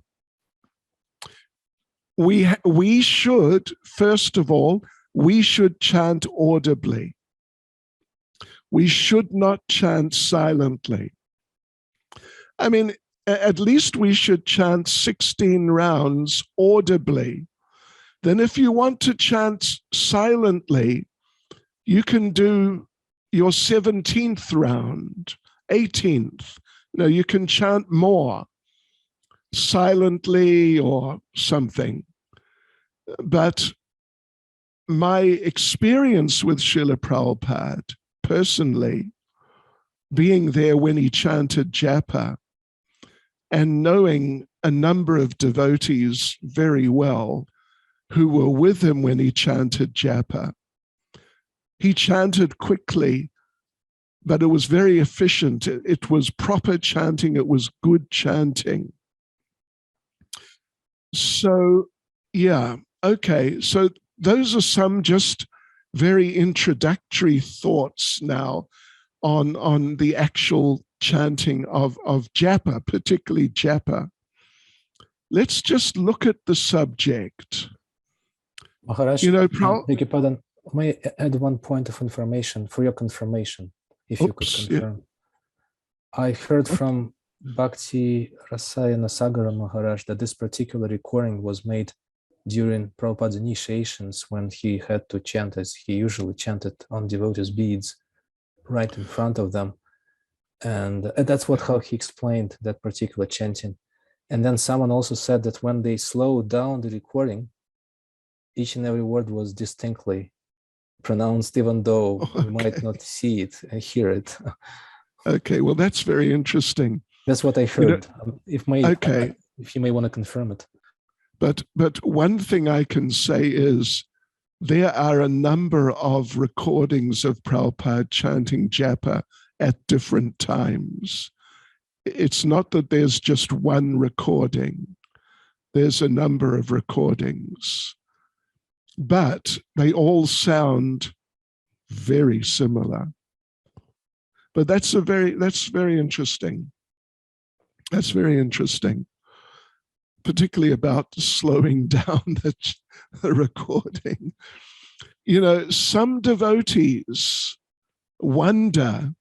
we should, first of all, we should chant audibly. We should not chant silently. I mean, at least we should chant 16 rounds audibly. Then if you want to chant silently, you can do your 17th round, 18th. You can chant more silently or something. But my experience with Srila Prabhupada, personally, being there when he chanted japa and knowing a number of devotees very well who were with him when he chanted japa, he chanted quickly, but it was very efficient. It was proper chanting. It was good chanting. So, yeah, okay. So those are some just very introductory thoughts now on the actual chanting of japa, particularly japa. Let's just look at the subject. Maharaj, beg your pardon, may I add one point of information for your confirmation, if you could confirm. Yeah. I heard from Bhakti Rasayana Sagara Maharaj that this particular recording was made during Prabhupada's initiations when he had to chant as he usually chanted on devotees' beads right in front of them. And that's how he explained that particular chanting. And then someone also said that when they slowed down the recording, each and every word was distinctly pronounced, even though you might not see it and hear it. Okay, well, that's very interesting. That's what I heard. If you may want to confirm it. But one thing I can say is there are a number of recordings of Prabhupada chanting japa at different times. It's not that there's just one recording. There's a number of recordings. But they all sound very similar. But that's very interesting. That's very interesting, particularly about slowing down the recording. Some devotees wonder,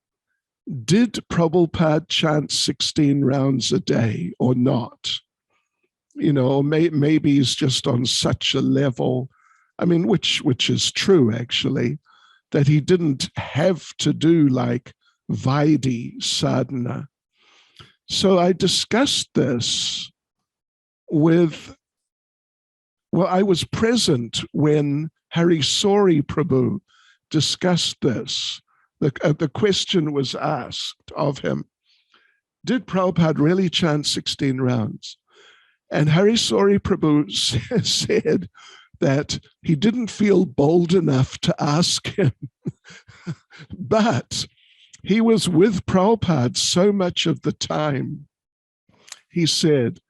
did Prabhupada chant 16 rounds a day or not? Or maybe he's just on such a level, which is true, actually, that he didn't have to do like Vaidhi sadhana. So I discussed this I was present when Harisori Prabhu discussed this. The question was asked of him, did Prabhupada really chant 16 rounds? And Harisori Prabhu said that he didn't feel bold enough to ask him, but he was with Prabhupada so much of the time. He said,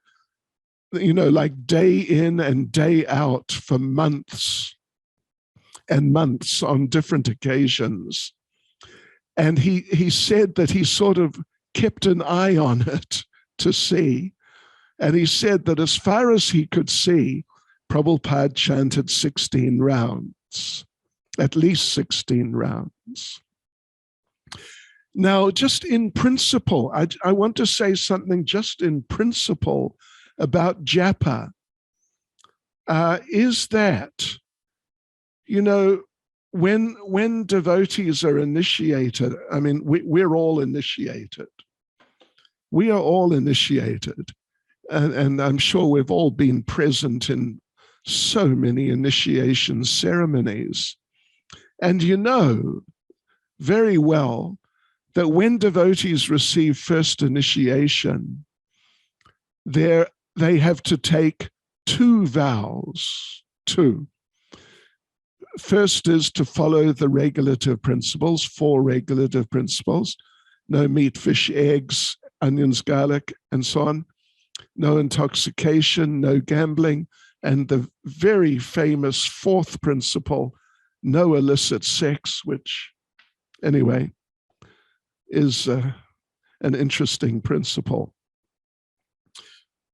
like day in and day out for months and months on different occasions. And he said that he sort of kept an eye on it to see. And he said that as far as he could see, Prabhupada chanted 16 rounds, at least 16 rounds. Now, just in principle, I want to say something just in principle about japa, is that, when devotees are initiated, we're all initiated. We are all initiated. And I'm sure we've all been present in so many initiation ceremonies. And very well that when devotees receive first initiation, they have to take 2 vows. 2. First is to follow the regulative principles, 4 regulative principles: no meat, fish, eggs, onions, garlic, and so on. No intoxication, no gambling, and the very famous 4th principle, no illicit sex, which, anyway, is an interesting principle.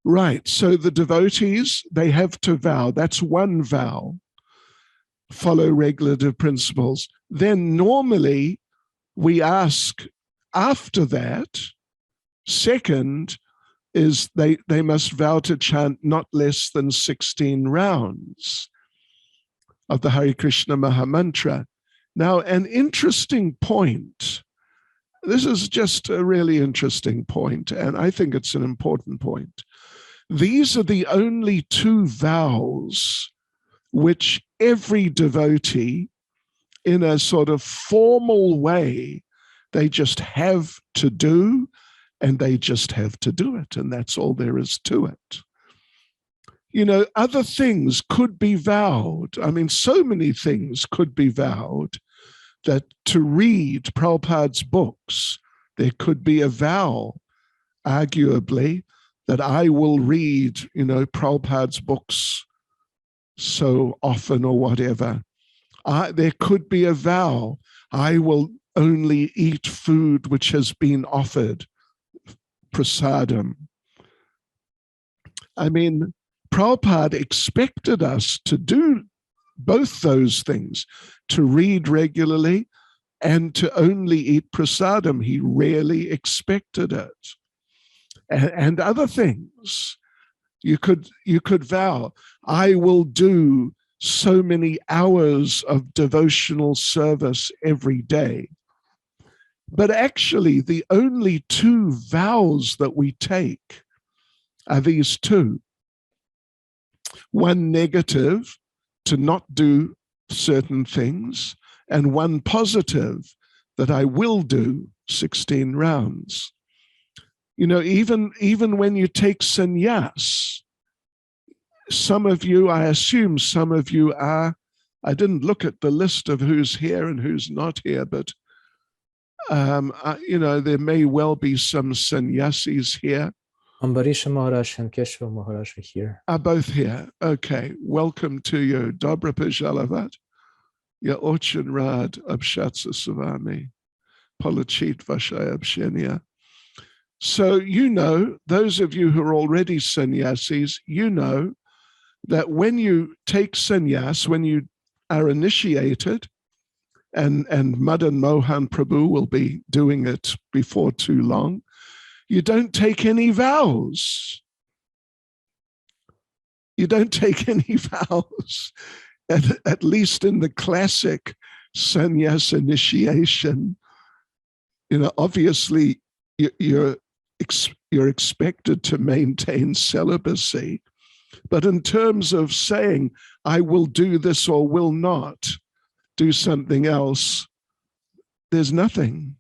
Right, so the devotees, they have to vow. That's 1 vow. Follow regulative principles. Then normally we ask after that, second is they must vow to chant not less than 16 rounds of the Hare Krishna Mahamantra. Now, an interesting point. This is just a really interesting point, and I think it's an important point. These are the only 2 vows which every devotee, in a sort of formal way, they just have to do, and they just have to do it, and that's all there is to it. You know, other things could be vowed. I mean, so many things could be vowed that to read Prabhupada's books, there could be a vow, arguably, that I will read, you know, Prabhupada's books so often or whatever. There could be a vow, I will only eat food which has been offered, prasadam. I mean, Prabhupada expected us to do both those things, to read regularly and to only eat prasadam. He rarely expected it. And other things. You could vow, I will do so many hours of devotional service every day. But actually, the only 2 vows that we take are these 2. One negative, to not do certain things, and one positive, that I will do 16 rounds. You know, even when you take sannyas, some of you, I assume some of you are, I didn't look at the list of who's here and who's not here, but you know, there may well be some sannyasis here. Ambarisha Maharaj and Keshava Maharaj are here. Are both here. Okay, welcome to you. Dobra Pajalavat. Ya Ochin Rad Abshatsa Swami. Polachit Vashaya Abshenia. So you know, those of you who are already sannyasis, you know that when you take sannyas, when you are initiated, and Madan Mohan Prabhu will be doing it before too long, you don't take any vows. You don't take any vows, at least in the classic sannyas initiation. You know, obviously you're expected to maintain celibacy, but in terms of saying, I will do this or will not do something else, there's nothing.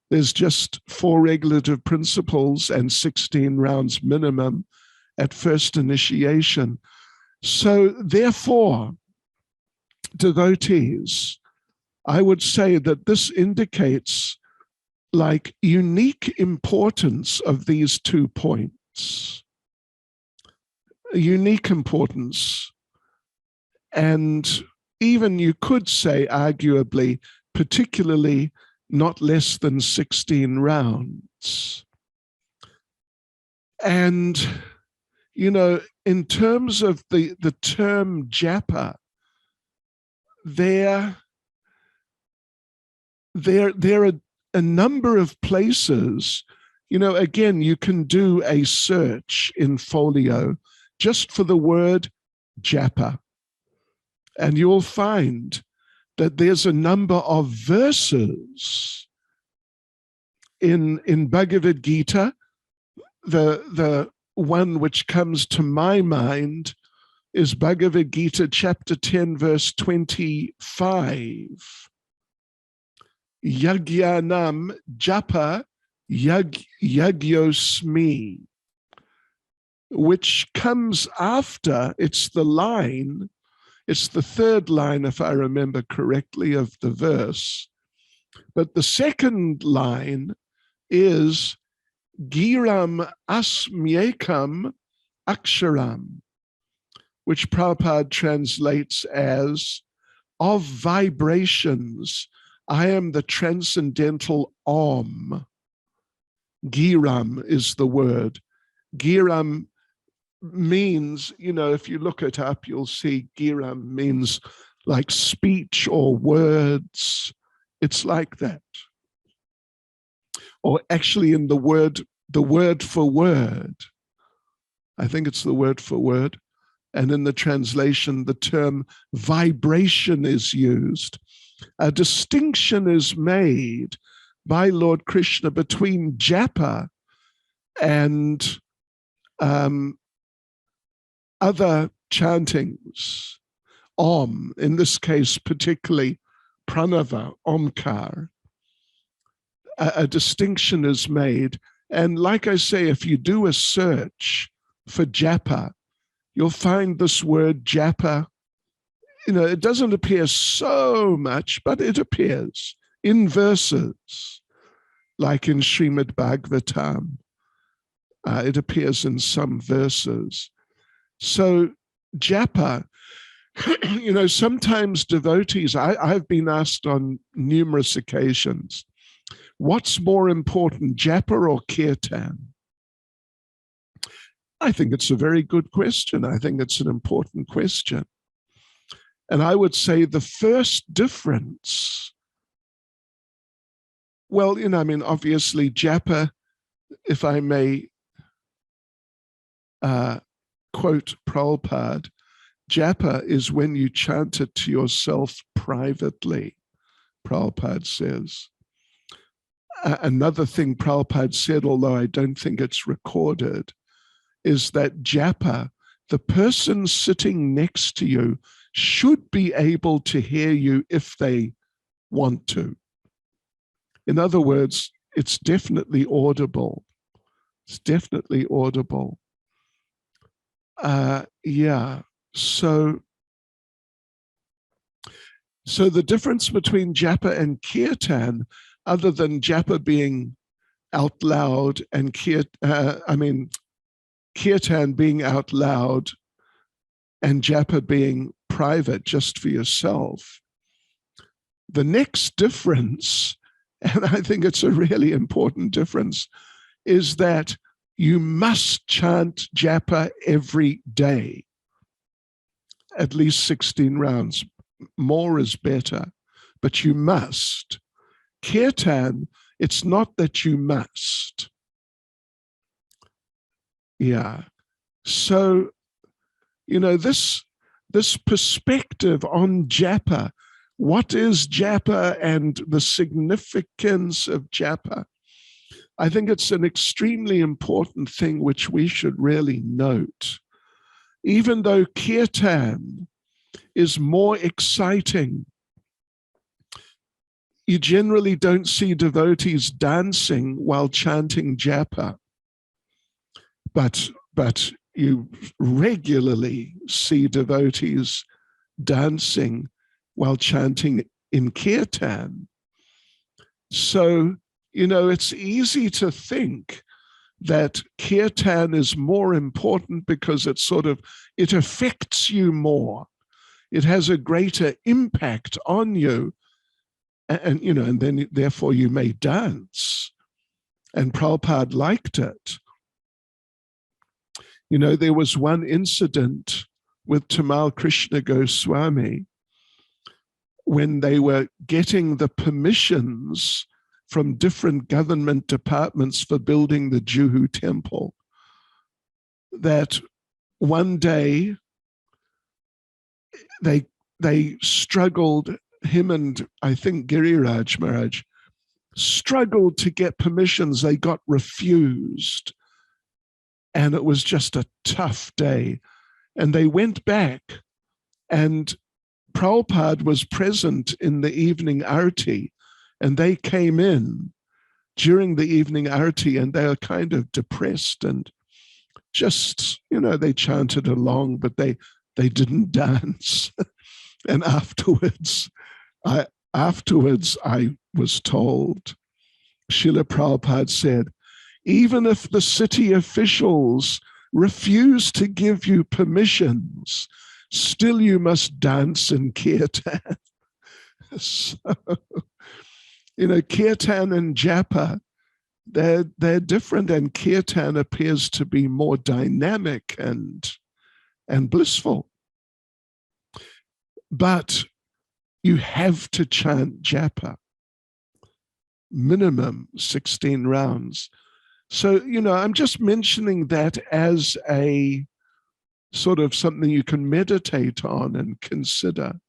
There's just 4 regulative principles and 16 rounds minimum at first initiation. So therefore, devotees, I would say that this indicates like unique importance of these 2 points. A unique importance. And even you could say, arguably, particularly not less than 16 rounds. And, you know, in terms of the term Japa, there are a number of places, you know, again, you can do a search in Folio just for the word Japa, and you'll find that there's a number of verses in Bhagavad Gita. The one which comes to my mind is Bhagavad Gita chapter 10, verse 25. Yagyanam Japa Yagyosmi, which comes after, it's the third line, if I remember correctly, of the verse. But the second line is Giram Asmyekam Aksharam, which Prabhupada translates as, of vibrations, I am the transcendental Om. Giram is the word. Giram means, if you look it up, you'll see Giram means like speech or words. It's like that. Or actually in the word for word. I think it's the word for word. And in the translation, the term vibration is used. A distinction is made by Lord Krishna between japa and other chantings. Om, in this case, particularly pranava, omkar. A distinction is made. And like I say, if you do a search for japa, you'll find this word japa. It doesn't appear so much, but it appears in verses, like in Srimad Bhagavatam. It appears in some verses. So japa, sometimes devotees, I've been asked on numerous occasions, what's more important, japa or kirtan? I think it's a very good question. I think it's an important question. And I would say the first difference, well, obviously japa, if I may quote Pralpad, japa is when you chant it to yourself privately, Prabhupada says. Another thing Prabhupada said, although I don't think it's recorded, is that japa, the person sitting next to you should be able to hear you if they want to. In other words, it's definitely audible. It's definitely audible. So the difference between japa and kirtan, other than japa being out loud and kirtan being out loud and japa being private just for yourself. The next difference, and I think it's a really important difference, is that you must chant japa every day, at least 16 rounds. More is better, but you must. Kirtan, it's not that you must. So, this perspective on japa, what is japa and the significance of japa, I think it's an extremely important thing which we should really note. Even though kirtan is more exciting, you generally don't see devotees dancing while chanting japa, but you regularly see devotees dancing while chanting in kirtan. So, it's easy to think that kirtan is more important because it affects you more. It has a greater impact on you. And then therefore you may dance. And Prabhupada liked it. There was one incident with Tamal Krishna Goswami when they were getting the permissions from different government departments for building the Juhu temple, that one day they struggled, him and I think Giriraj Maharaj struggled to get permissions. They got refused. And it was just a tough day. And they went back, and Pralpad was present in the evening arati, and they came in during the evening arati, and they were kind of depressed and just, they chanted along, but they didn't dance. And afterwards I was told, Srila Prabhupada said, even if the city officials refuse to give you permissions, still you must dance in Kirtan. So, Kirtan and Japa, they're different, and Kirtan appears to be more dynamic and blissful. But you have to chant Japa, minimum 16 rounds. So, I'm just mentioning that as a sort of something you can meditate on and consider.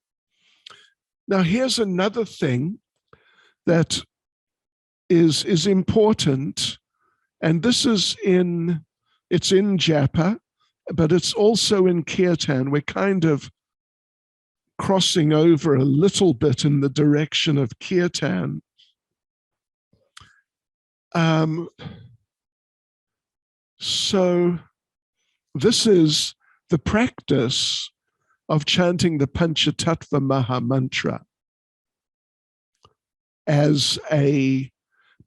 Now, here's another thing that is important, and this is it's in Japa, but it's also in Kirtan. We're kind of crossing over a little bit in the direction of Kirtan. So this is the practice of chanting the Panchatattva Maha Mantra as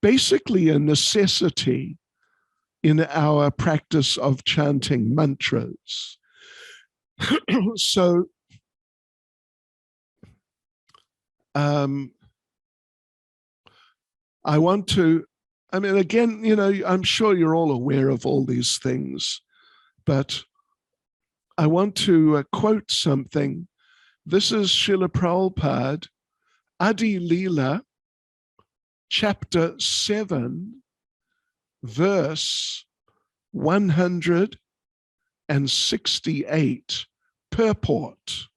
basically a necessity in our practice of chanting mantras. So I want to, again, I'm sure you're all aware of all these things, but I want to quote something. This is Srila Pralpad, Adi Leela, chapter 7, verse 168, purport.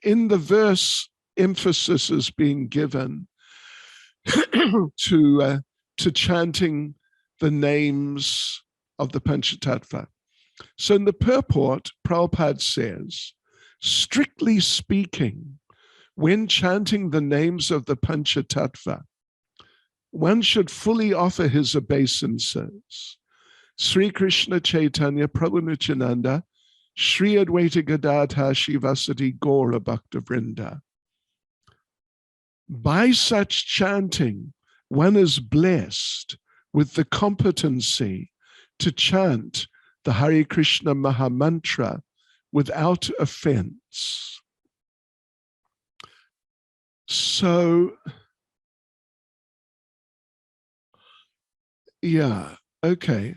In the verse, emphasis is being given to chanting the names of the Panchatattva. So in the purport, Prabhupada says, strictly speaking, when chanting the names of the Panchatattva, one should fully offer his obeisances. Sri Krishna Caitanya Prabhu Nityananda, Shri Advaita Gadadhar Shivasati Gaura Bhakta Vrinda. By such chanting, one is blessed with the competency to chant the Hare Krishna Maha Mantra without offense. So, yeah, okay.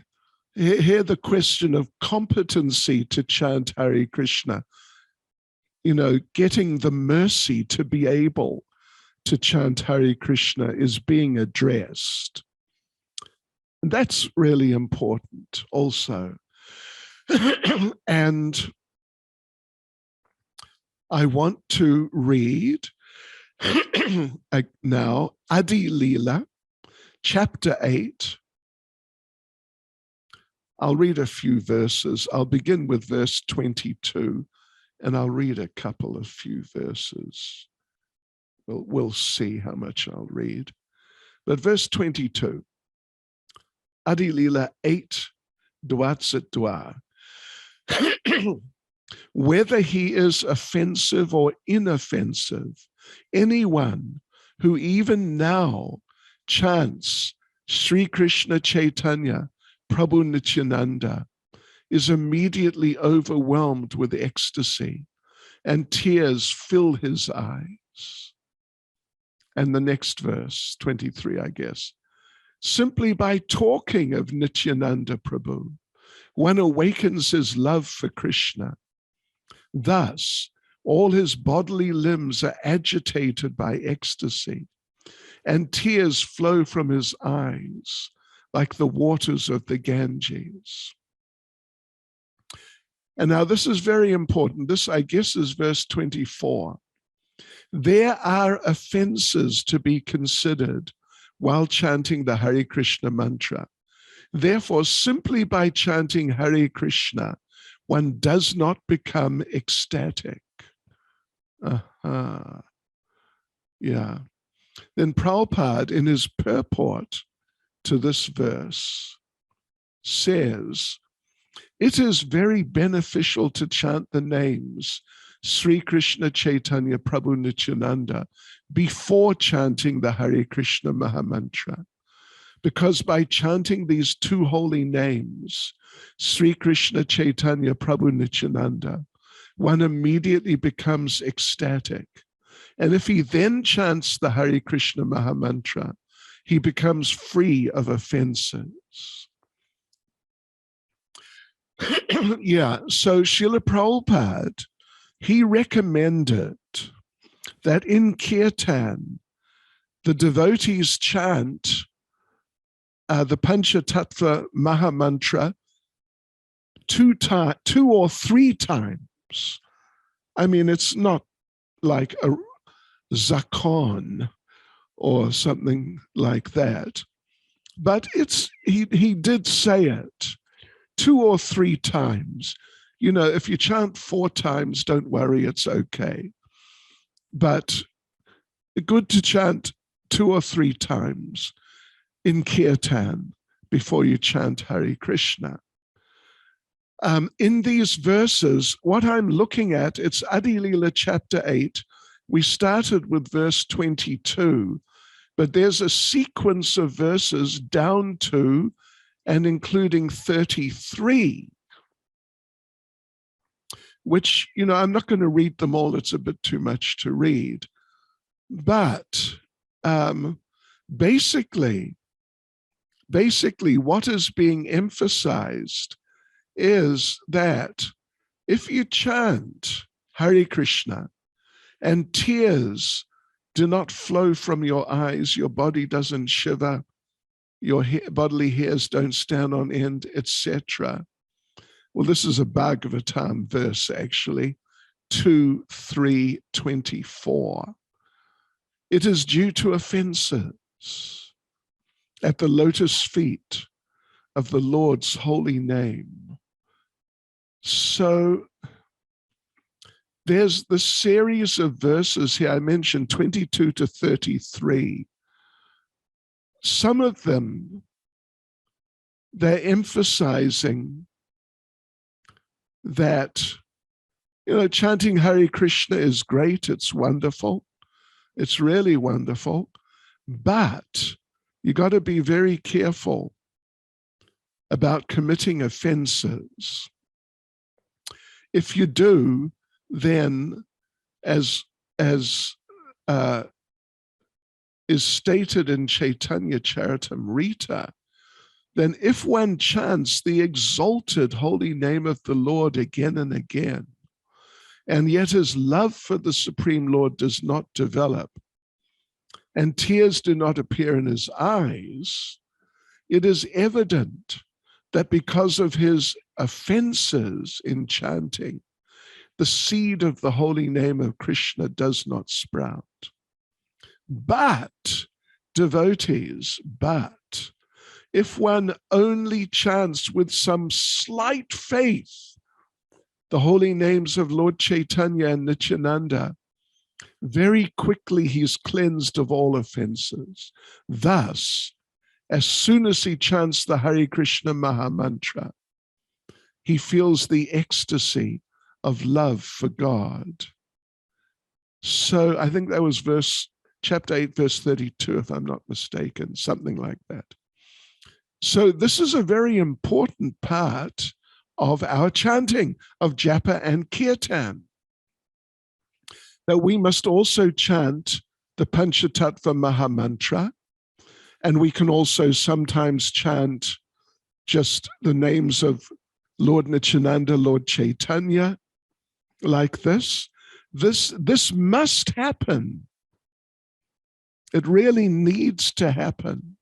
Here the question of competency to chant Hare Krishna, getting the mercy to be able to chant Hare Krishna is being addressed. And that's really important also. And I want to read now Adi Leela, chapter 8. I'll read a few verses. I'll begin with verse 22, and I'll read a couple of few verses. We'll see how much I'll read. But verse 22, Adi Leela 8, Dwatsat Dwa. Whether he is offensive or inoffensive, anyone who even now chants Sri Krishna Caitanya Prabhu Nityananda is immediately overwhelmed with ecstasy, and tears fill his eyes. And the next verse, 23, I guess. Simply by talking of Nityananda Prabhu, one awakens his love for Krishna. Thus, all his bodily limbs are agitated by ecstasy, and tears flow from his eyes like the waters of the Ganges. And now this is very important. This, I guess, is verse 24. There are offenses to be considered while chanting the Hare Krishna mantra. Therefore, simply by chanting Hare Krishna, one does not become ecstatic. Yeah. Then Pralpad, in his purport to this verse, says, it is very beneficial to chant the names Sri Krishna Chaitanya Prabhu Nityananda before chanting the Hare Krishna Mahamantra, because by chanting these two holy names, Sri Krishna Chaitanya Prabhu Nityananda, one immediately becomes ecstatic. And if he then chants the Hare Krishna Mahamantra, he becomes free of offenses. Yeah, so Srila Prabhupada, he recommended that in Kirtan, the devotees chant the Panchatattva Mahamantra two or three times. I mean, it's not like a zakon or something like that, but he did say it 2 or 3 times. You know, if you chant 4 times, don't worry, it's okay. But good to chant 2 or 3 times in Kirtan before you chant Hare Krishna. In these verses, what I'm looking at, it's Adi Lila chapter 8. We started with verse 22, but there's a sequence of verses down to and including 33, which, you know, I'm not going to read them all. It's a bit too much to read. But basically, what is being emphasized is that if you chant Hare Krishna and tears do not flow from your eyes, your body doesn't shiver, your bodily hairs don't stand on end, etc. Well, this is a Bhagavatam verse, actually, 2:3:24. It is due to offenses at the lotus feet of the Lord's holy name. So there's the series of verses here I mentioned, 22 to 33. Some of them, they're emphasizing that, you know, chanting Hare Krishna is great, it's wonderful, it's really wonderful, but you got to be very careful about committing offenses. If you do, then as is stated in Chaitanya Charitamrita, then if one chants the exalted holy name of the Lord again and again, and yet his love for the Supreme Lord does not develop, and tears do not appear in his eyes, it is evident that because of his offenses in chanting, the seed of the holy name of Krishna does not sprout. But, devotees, if one only chants with some slight faith the holy names of Lord Chaitanya and Nityananda, very quickly he's cleansed of all offenses. Thus, as soon as he chants the Hare Krishna Mahamantra, he feels the ecstasy of love for God. So I think that was chapter 8, verse 32, if I'm not mistaken, something like that. So this is a very important part of our chanting of Japa and Kirtan, that we must also chant the Panchatattva Mahamantra, and we can also sometimes chant just the names of Lord Nityananda, Lord Chaitanya, like this. This must happen. It really needs to happen.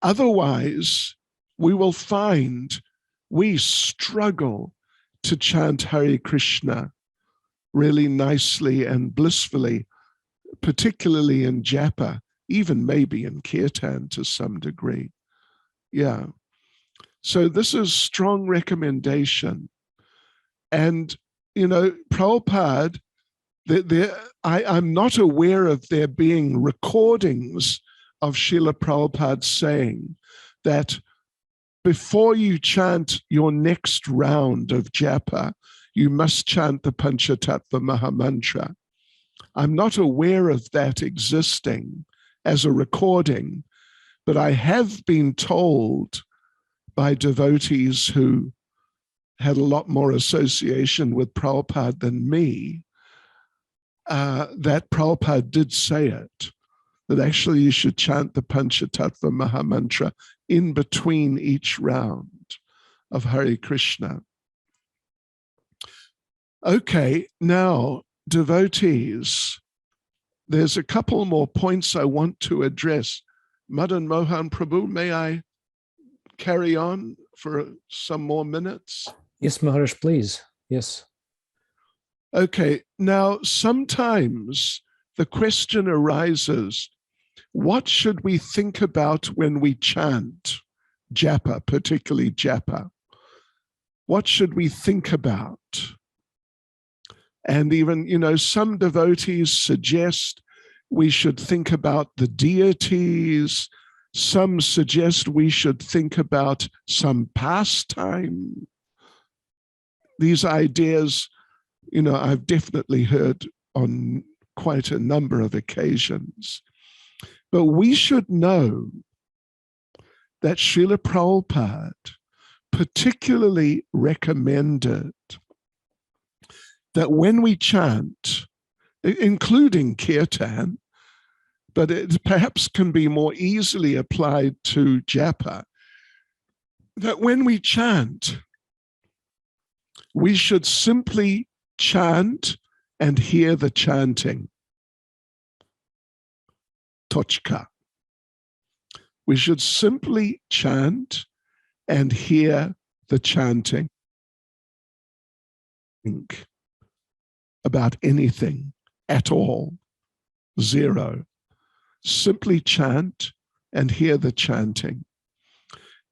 Otherwise, we will find we struggle to chant Hare Krishna really nicely and blissfully, particularly in Japa, even maybe in Kirtan to some degree. Yeah. So this is strong recommendation. And, you know, Prabhupada I'm not aware of there being recordings of Srila Prabhupada saying that before you chant your next round of japa, you must chant the Panchatattva Mahamantra. I'm not aware of that existing as a recording, but I have been told by devotees who had a lot more association with Prabhupada than me, that Prabhupada did say it, that actually you should chant the Panchatattva Mahamantra in between each round of Hare Krishna. Okay, now, devotees, there's a couple more points I want to address. Madan Mohan Prabhu, may I carry on for some more minutes? Yes, Maharaj, please. Yes. Okay, now sometimes the question arises, what should we think about when we chant japa, particularly japa? What should we think about? And even, some devotees suggest we should think about the deities. Some suggest we should think about some pastime. These ideas, I've definitely heard on quite a number of occasions. But we should know that Srila Prabhupada particularly recommended that when we chant, including kirtan, but it perhaps can be more easily applied to japa, that when we chant, we should simply chant and hear the chanting. Tochka. We should simply chant and hear the chanting. Think about anything at all. Zero. Simply chant and hear the chanting.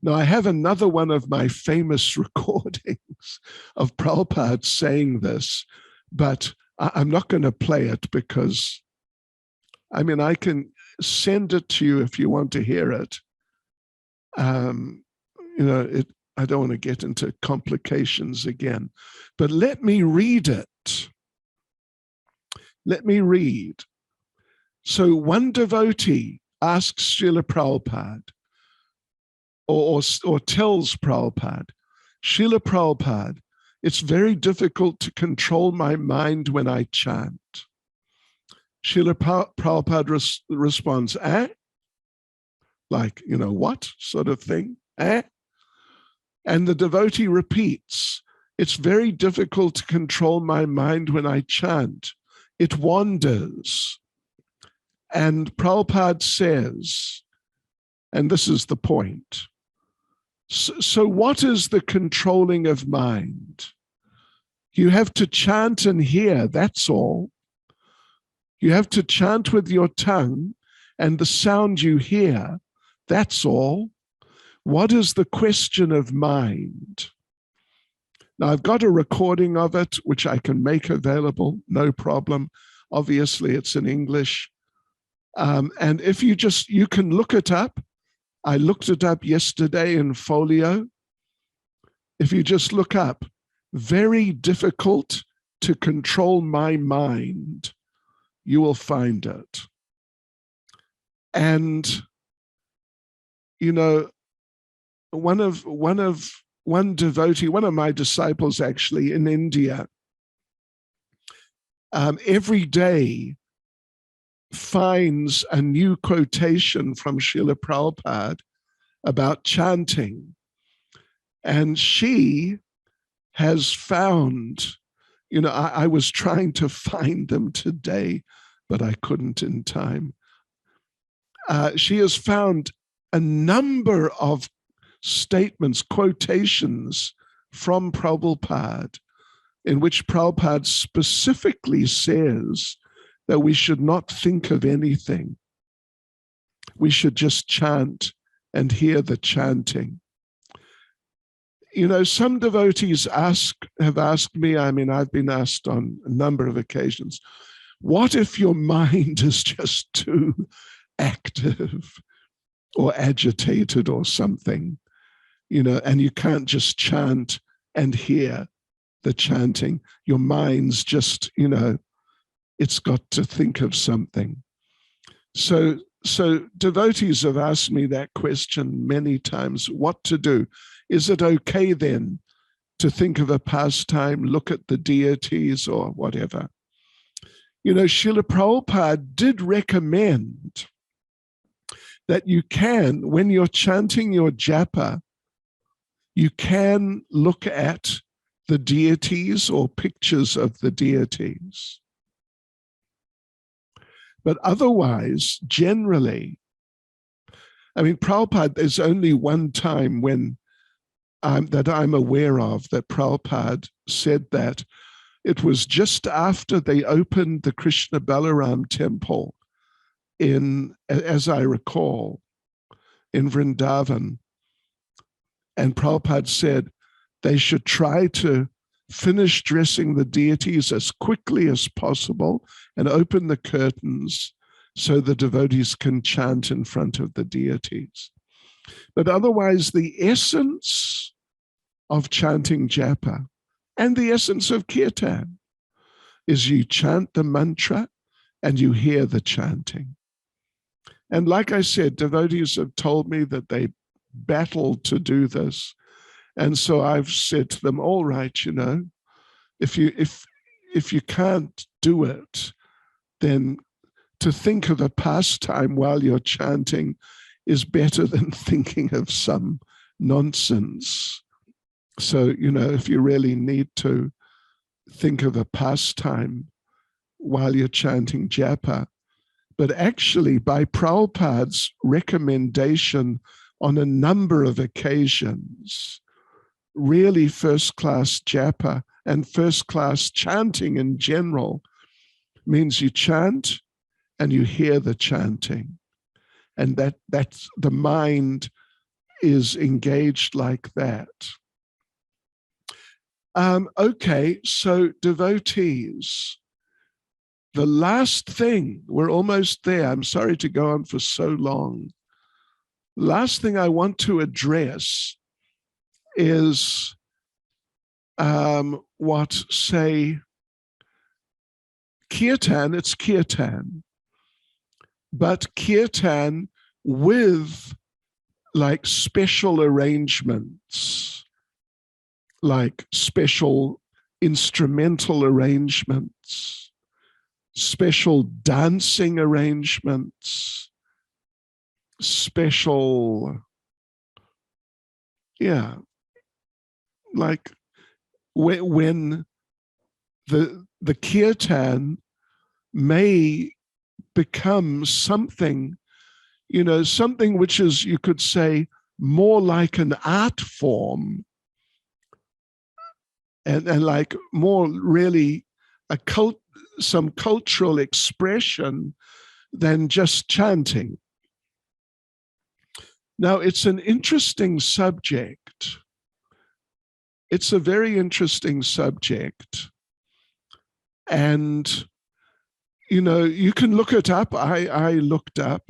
Now, I have another one of my famous recordings of Prabhupada saying this, but I'm not going to play it because, I can send it to you if you want to hear it. I don't want to get into complications again, but let me read it. Let me read. So one devotee asks Srila Prabhupada, or tells Prabhupada, Srila Prabhupada, it's very difficult to control my mind when I chant. Srila Prabhupada responds, like, what sort of thing? And the devotee repeats, it's very difficult to control my mind when I chant. It wanders. And Prabhupada says, and this is the point, so what is the controlling of mind? You have to chant and hear, that's all. You have to chant with your tongue and the sound you hear, that's all. What is the question of mind? Now, I've got a recording of it, which I can make available, no problem. Obviously, it's in English. And if you can look it up. I looked it up yesterday in Folio. If you just look up, very difficult to control my mind, you will find it. And, one devotee, one of my disciples actually in India, every day finds a new quotation from Srila Prabhupada about chanting. And she has found, I was trying to find them today, but I couldn't in time. She has found a number of statements, quotations from Prabhupada, in which Prabhupada specifically says that we should not think of anything. We should just chant and hear the chanting. You know, some devotees have asked me, I mean, I've been asked on a number of occasions, what if your mind is just too active or agitated or something, you know, and you can't just chant and hear the chanting. Your mind's just, you know, it's got to think of something. So devotees have asked me that question many times, what to do. Is it okay then to think of a pastime, look at the deities or whatever? You know, Srila Prabhupada did recommend that you can, when you're chanting your japa, you can look at the deities or pictures of the deities. But otherwise, generally, I mean, Prabhupada, there's only one time when that I'm aware of that Prabhupada said that. It was just after they opened the Krishna Balaram temple in, as I recall, in Vrindavan. And Prabhupada said they should try to finish dressing the deities as quickly as possible and open the curtains so the devotees can chant in front of the deities. But otherwise, the essence of chanting japa and the essence of kirtan is you chant the mantra and you hear the chanting. And like I said, devotees have told me that they battled to do this. And so I've said to them, all right, you know, if you can't do it, then to think of a pastime while you're chanting is better than thinking of some nonsense. So, you know, if you really need to think of a pastime while you're chanting japa, but actually by Prabhupada's recommendation on a number of occasions, really first-class japa and first-class chanting in general means you chant and you hear the chanting. And that's the mind is engaged like that. Okay, so devotees, the last thing, we're almost there. I'm sorry to go on for so long. Last thing I want to address is what, say, kirtan, it's kirtan, but kirtan with like special arrangements, like special instrumental arrangements, special dancing arrangements, special, yeah, like when the kirtan may become something, you know, something which is, you could say, more like an art form and like more really some cultural expression than just chanting. Now, it's an interesting subject. It's a very interesting subject. And, you know, you can look it up. I looked up.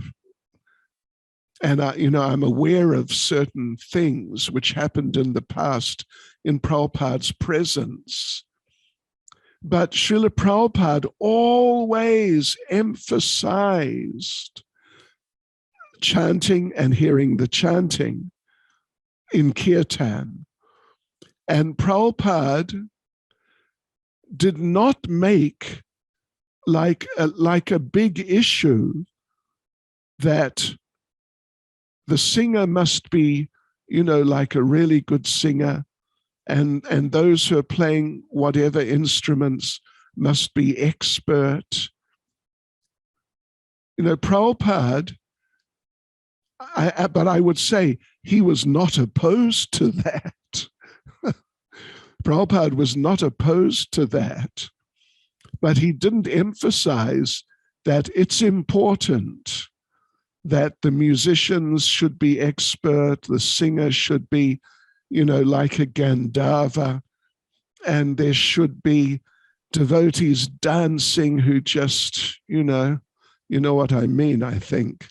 And, you know, I'm aware of certain things which happened in the past in Prabhupada's presence. But Srila Prabhupada always emphasized chanting and hearing the chanting in kirtan. And Prabhupada did not make like a big issue that the singer must be, you know, like a really good singer, and those who are playing whatever instruments must be expert. You know, Prabhupada, but I would say he was not opposed to that. Prabhupada was not opposed to that, but he didn't emphasize that it's important that the musicians should be expert, the singer should be like a Gandharva, and there should be devotees dancing who just, you know what I mean, I think.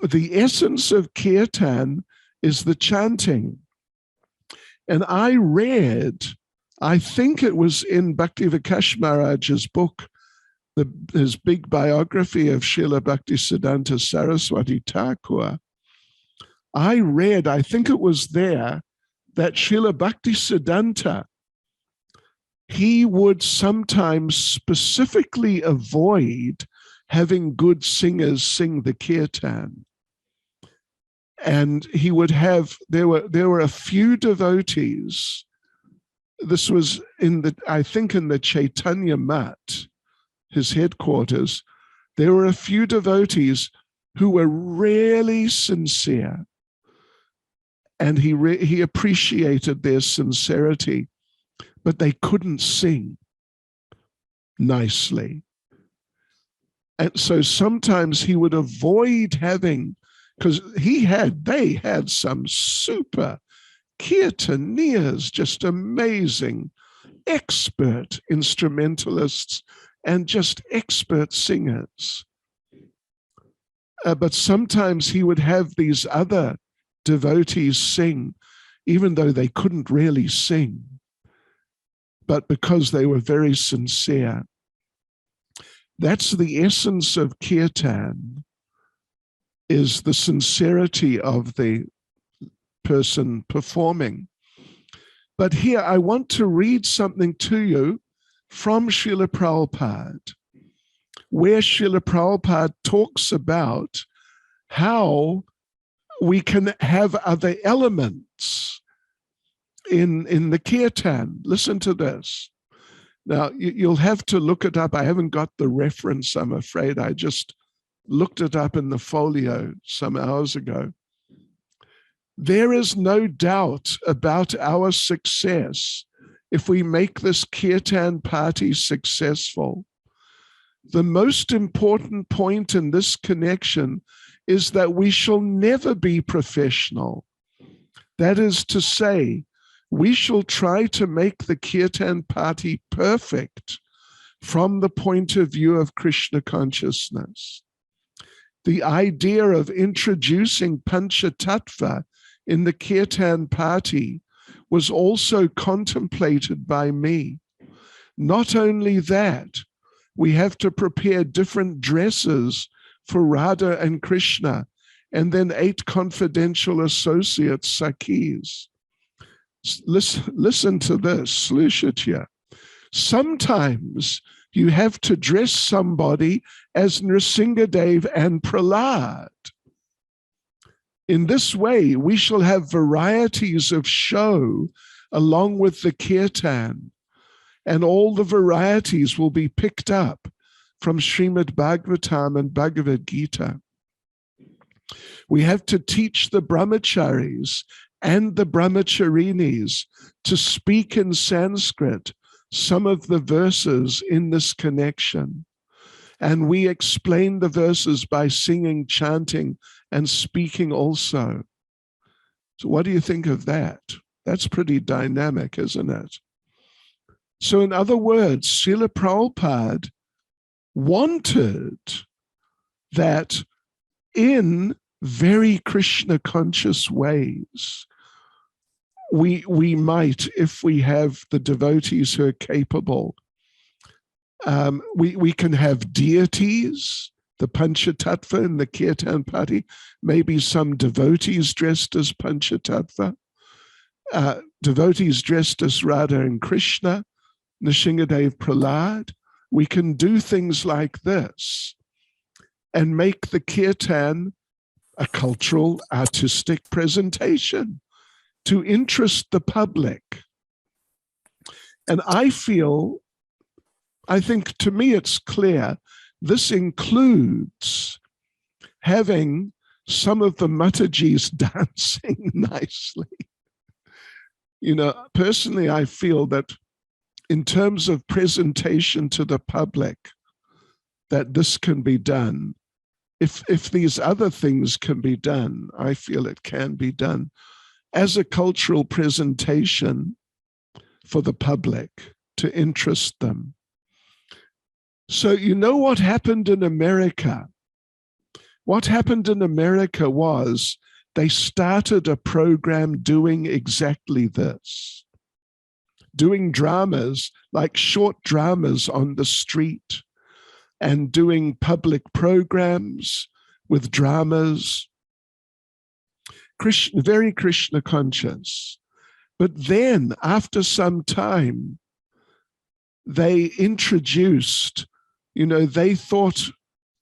The essence of kirtan is the chanting. And I think it was in Bhakti Vikash Maharaj's book, his big biography of Srila Bhaktisiddhanta Saraswati Thakur. I think it was there, that Srila Bhaktisiddhanta, he would sometimes specifically avoid having good singers sing the kirtan. And he would have, there were a few devotees. This was I think in the Caitanya Mat, his headquarters. There were a few devotees who were really sincere, and he appreciated their sincerity, but they couldn't sing nicely. And so sometimes he would avoid having, because they had some super kirtaneers, just amazing, expert instrumentalists and just expert singers. But sometimes he would have these other devotees sing, even though they couldn't really sing, but because they were very sincere. That's the essence of kirtan, is the sincerity of the person performing. But here I want to read something to you from Srila Pralpad, where Srila Prabhupada talks about how we can have other elements in the kirtan. Listen to this. Now, you'll have to look it up. I haven't got the reference, I'm afraid. I just looked it up in the folio some hours ago. There is no doubt about our success if we make this kirtan party successful. The most important point in this connection is that we shall never be professional. That is to say, we shall try to make the kirtan party perfect from the point of view of Krishna consciousness. The idea of introducing Panchatattva in the kirtan party was also contemplated by me. Not only that, we have to prepare different dresses for Radha and Krishna, and then 8 confidential associates, Sakhis. Listen to this, Slushitya. Sometimes you have to dress somebody as Nrsingadev and Pralpad. In this way, we shall have varieties of show along with the kirtan, and all the varieties will be picked up from Srimad Bhagavatam and Bhagavad Gita. We have to teach the brahmacharis and the brahmacharinis to speak in Sanskrit some of the verses in this connection. And we explain the verses by singing, chanting, and speaking also. So what do you think of that? That's pretty dynamic, isn't it? So in other words, Srila Prabhupada wanted that in very Krishna conscious ways, we might, if we have the devotees who are capable, we can have deities, the Panchatattva in the kirtan party, maybe some devotees dressed as Panchatattva, devotees dressed as Radha and Krishna, Nrsingadev Pralpad. We can do things like this and make the kirtan a cultural, artistic presentation to interest the public. And I think to me it's clear, this includes having some of the Matajis dancing nicely. Personally, I feel that in terms of presentation to the public, that this can be done. If these other things can be done, I feel it can be done. as a cultural presentation for the public to interest them. So you know what happened in America? What happened in America was they started a program doing exactly this, doing dramas, like short dramas on the street, and doing public programs with dramas. Krishna, very Krishna conscious. But then after some time, they introduced, they thought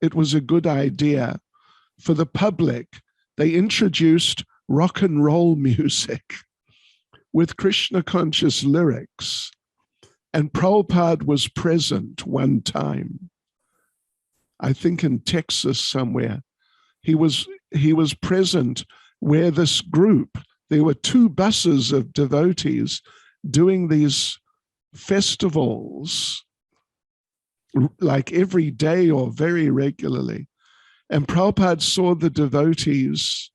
it was a good idea for the public. They introduced rock and roll music with Krishna conscious lyrics. And Prabhupada was present one time, I think in Texas somewhere. He was present where this group, there were 2 buses of devotees doing these festivals like every day or very regularly. And Prabhupada saw the devotees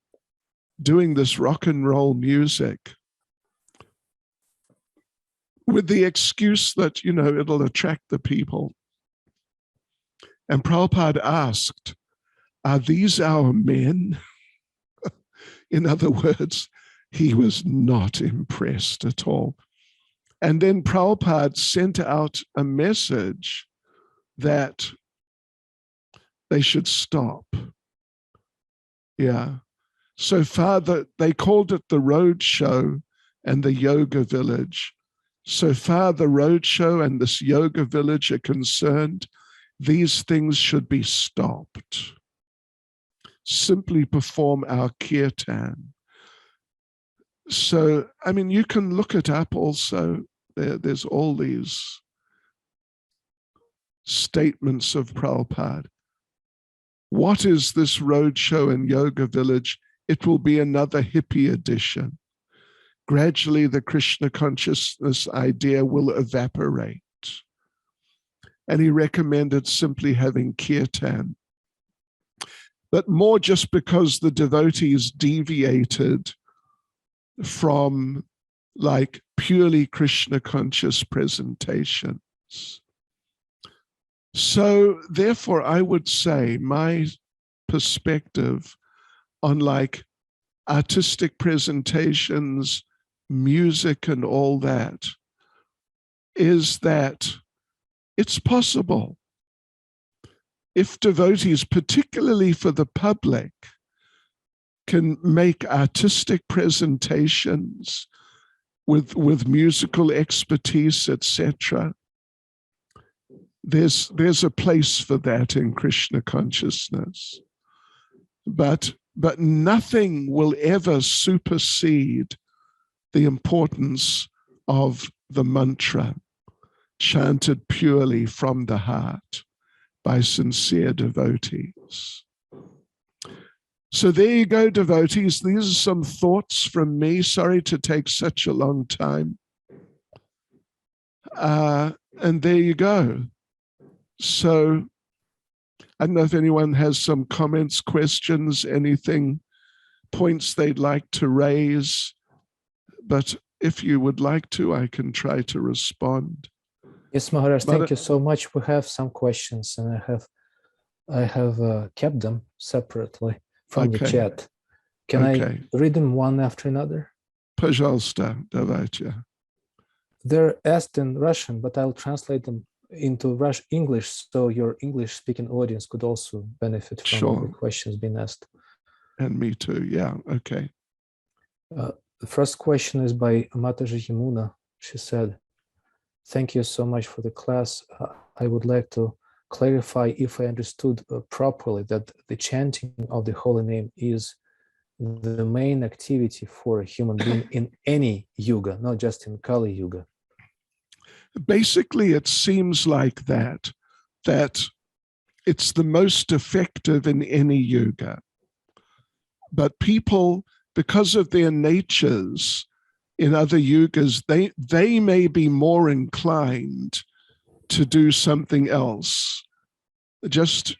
doing this rock and roll music with the excuse that, it'll attract the people. And Prabhupada asked, are these our men? In other words, he was not impressed at all. And then Prabhupada sent out a message that they should stop. Yeah. So far, they called it the road show and the yoga village. So far, the road show and this yoga village are concerned, these things should be stopped. Simply perform our kirtan. So, you can look it up also. There's all these statements of Prabhupada. What is this roadshow and yoga village? It will be another hippie edition. Gradually, the Krishna consciousness idea will evaporate. And he recommended simply having kirtan. But more just because the devotees deviated from like purely Krishna conscious presentations. So therefore, I would say my perspective on like artistic presentations, music and all that is that it's possible. If devotees, particularly for the public, can make artistic presentations with musical expertise, etc., there's a place for that in Krishna consciousness. But nothing will ever supersede the importance of the mantra chanted purely from the heart by sincere devotees. So there you go, devotees. These are some thoughts from me. Sorry to take such a long time. And there you go. So I don't know if anyone has some comments, questions, anything, points they'd like to raise. But if you would like to, I can try to respond. Yes, Maharaj, thank you so much. We have some questions, and I have kept them separately from the chat. Can I read them one after another? Пожалуйста, давайте. They're asked in Russian, but I'll translate them into English, so your English-speaking audience could also benefit from the questions being asked. And me too, yeah, okay. The first question is by Mataji Yamuna. She said, "Thank you so much for the class. I would like to clarify if I understood properly that the chanting of the holy name is the main activity for a human being in any yuga, not just in Kali Yuga." Basically, it seems like that it's the most effective in any yuga. But people, because of their natures in other yugas, they may be more inclined to do something else, just,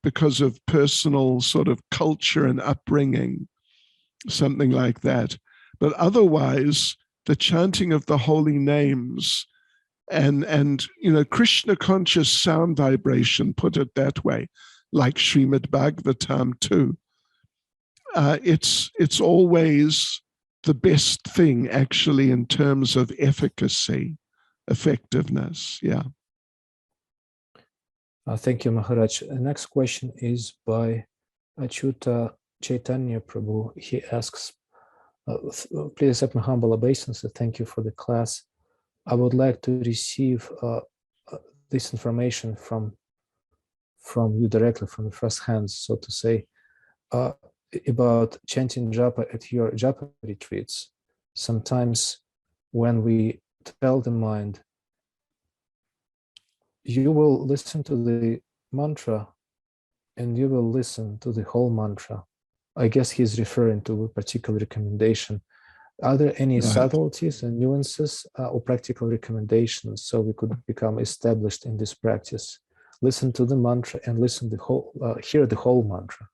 because of personal sort of culture and upbringing, something like that. But otherwise, the chanting of the holy names and Krishna conscious sound vibration, put it that way, like Srimad Bhagavatam too. It's always the best thing actually in terms of efficacy, effectiveness. Yeah. Thank you, Maharaj. The next question is by Achyuta Chaitanya Prabhu. He asks, please accept my humble obeisance. Thank you for the class. I would like to receive this information from you directly, from the first hand, so to say, about chanting Japa at your Japa retreats. Sometimes when we tell the mind, you will listen to the mantra and you will listen to the whole mantra. I guess he's referring to a particular recommendation. Are there any subtleties and nuances or practical recommendations so we could become established in this practice? Listen to the mantra and listen hear the whole mantra.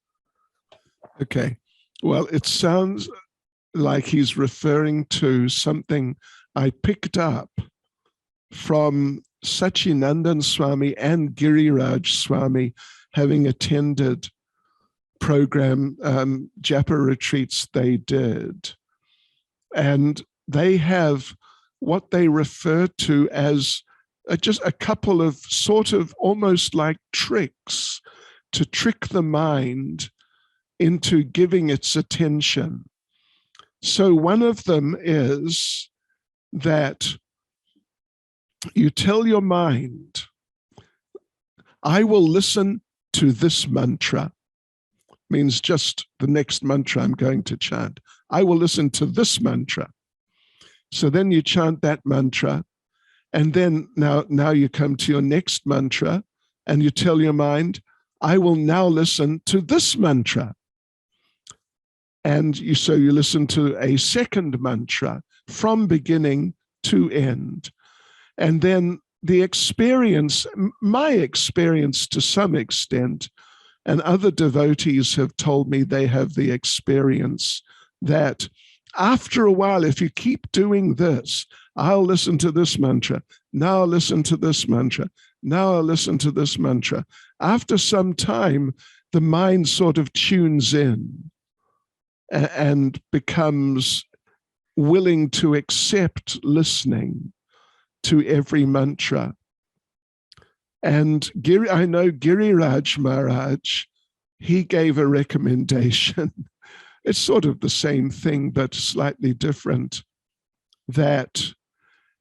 Okay. Well, it sounds like he's referring to something I picked up from Sachinandan Swami and Giriraj Swami, having attended program Japa retreats they did. And they have what they refer to as just a couple of sort of almost like tricks to trick the mind into giving its attention. So one of them is that you tell your mind, I will listen to this mantra, means just the next mantra I'm going to chant. I will listen to this mantra. So then you chant that mantra, and then now you come to your next mantra, and you tell your mind, I will now listen to this mantra. And so you listen to a second mantra from beginning to end. And then the experience, my experience to some extent, and other devotees have told me they have the experience that after a while, if you keep doing this, I'll listen to this mantra, now I'll listen to this mantra, now I'll listen to this mantra. After some time, the mind sort of tunes in and becomes willing to accept listening to every mantra. And I know Giriraj Maharaj, he gave a recommendation. It's sort of the same thing, but slightly different, that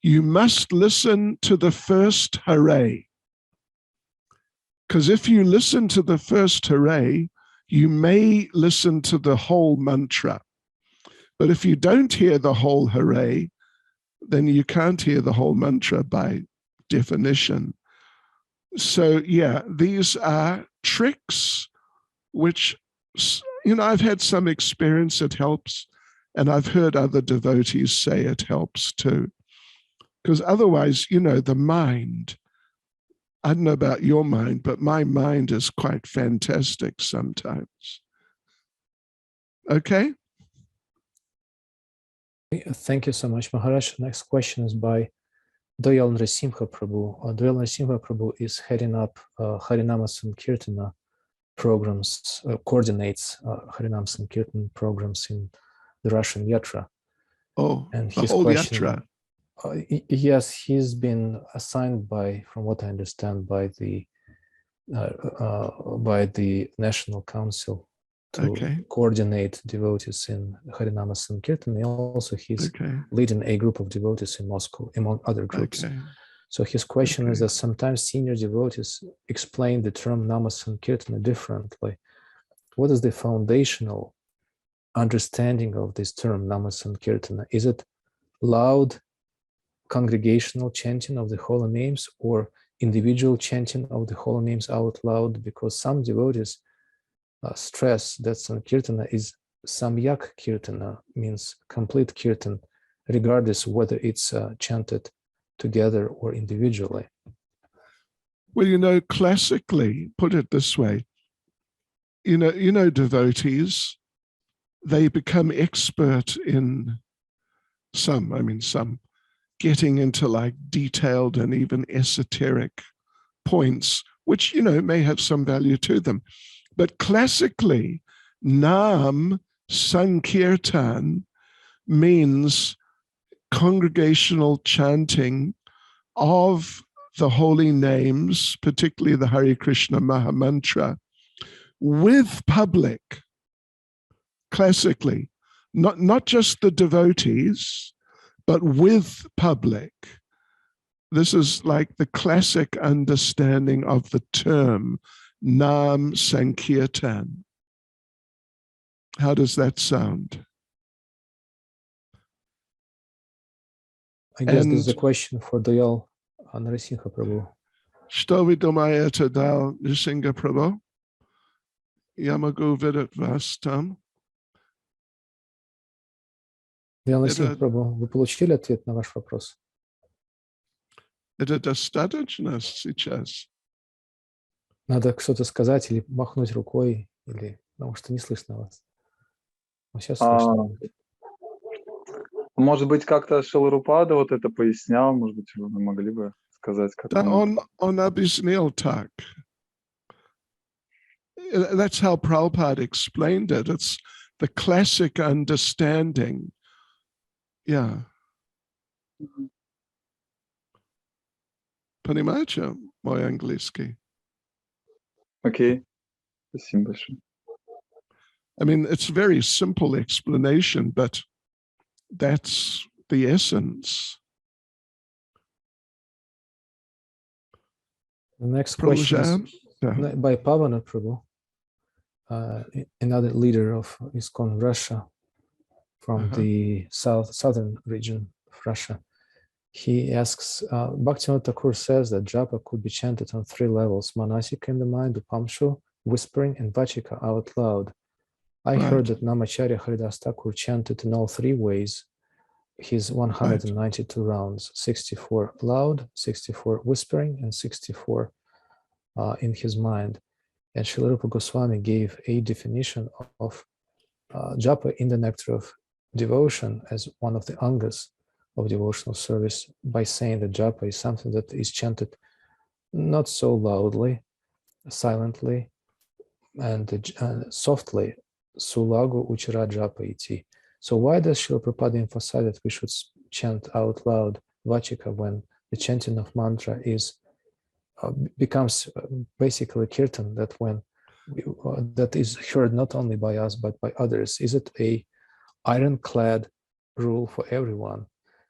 you must listen to the first hooray. Because if you listen to the first hooray, you may listen to the whole mantra. But if you don't hear the whole hooray, then you can't hear the whole mantra by definition. So yeah, these are tricks which, I've had some experience it helps, and I've heard other devotees say it helps too. Because otherwise, the mind, I don't know about your mind, but my mind is quite fantastic sometimes. Okay? Thank you so much, Maharaj. Next question is by Doyal Narasimha Prabhu. Doyal Narasimha Prabhu is heading up Harinama Sankirtana programs, coordinates Harinama Sankirtan programs in the Russian Yatra. Oh, and the his whole question, Yatra. Yes, he's been assigned from what I understand, by the National Council to coordinate devotees in Harinama Sankirtan. And also he's leading a group of devotees in Moscow, among other groups. So his question is that sometimes senior devotees explain the term Nama Sankirtana differently. What is the foundational understanding of this term Nama Sankirtana? Is it loud congregational chanting of the holy names or individual chanting of the holy names out loud? Because some devotees stress that Sankirtana is Samyak Kirtana, means complete Kirtan, regardless whether it's chanted together or individually. Well, classically, put it this way, devotees, they become expert in some getting into like detailed and even esoteric points, which, may have some value to them. But classically, Nam Sankirtan means congregational chanting of the holy names, particularly the Hare Krishna Maha Mantra, with public, classically, not just the devotees, but with public. This is like the classic understanding of the term Nam Sankirtan. How does that sound? I guess this is a question for Dayal Narasimha Prabhu. Что вы думаете, Даял Нрсинга Прабhu? Я могу видеть вас там. Даял Нрсимха Прабhu, вы получили ответ на ваш вопрос? Это достаточно сейчас? Надо что-то сказать или махнуть рукой, или потому что не слышно вас. Но сейчас слышно. Может быть, как-то Шиларупада вот это пояснял, может быть, вы могли бы сказать, как Да, он объяснил так. That's how Pralpad explained it. It's the classic understanding. Yeah. Понимаете, мой английский? Окей. Спасибо большое. I mean, it's a very simple explanation, but that's the essence. The next question is by Pavana Prabhu, another leader of ISKCON Russia from the southern region of Russia. He asks, Bhaktivinoda Thakur says that Japa could be chanted on 3 levels: Manasika in the mind, Upamshu, whispering, and Vachika out loud. I heard that Namacharya Haridas Thakur chanted in all 3 ways his 192 rounds, 64 loud, 64 whispering, and 64 in his mind. And Srila Rupa Goswami gave a definition of Japa in the nectar of devotion as one of the angas of devotional service by saying that Japa is something that is chanted not so loudly, silently, and softly. Sulago Uchara Japa iti. So why does Srila Prabhupada emphasize that we should chant out loud Vachika when the chanting of mantra becomes basically kirtan, that when that is heard not only by us but by others? Is it a ironclad rule for everyone?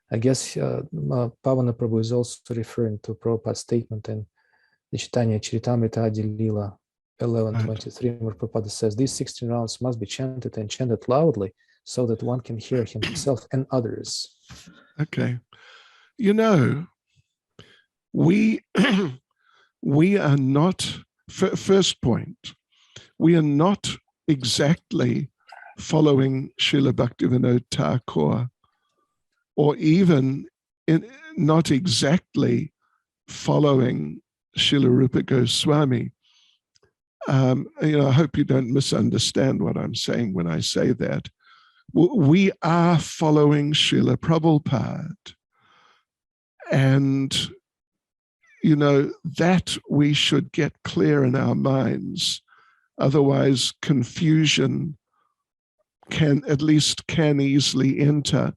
I guess Pavana Prabhu is also referring to Prabhupada's statement in the Caitanya Charitamrita Adi Lila 11:23, where Prabhupada says these 16 rounds must be chanted and chanted loudly so that one can hear himself and others. Okay. We are not, first point, we are not exactly following Srila Bhaktivinoda Thakur, or even not exactly following Srila Rupa Goswami. I hope you don't misunderstand what I'm saying when I say that. We are following Srila Prabhupada. And, that we should get clear in our minds. Otherwise, confusion can easily enter.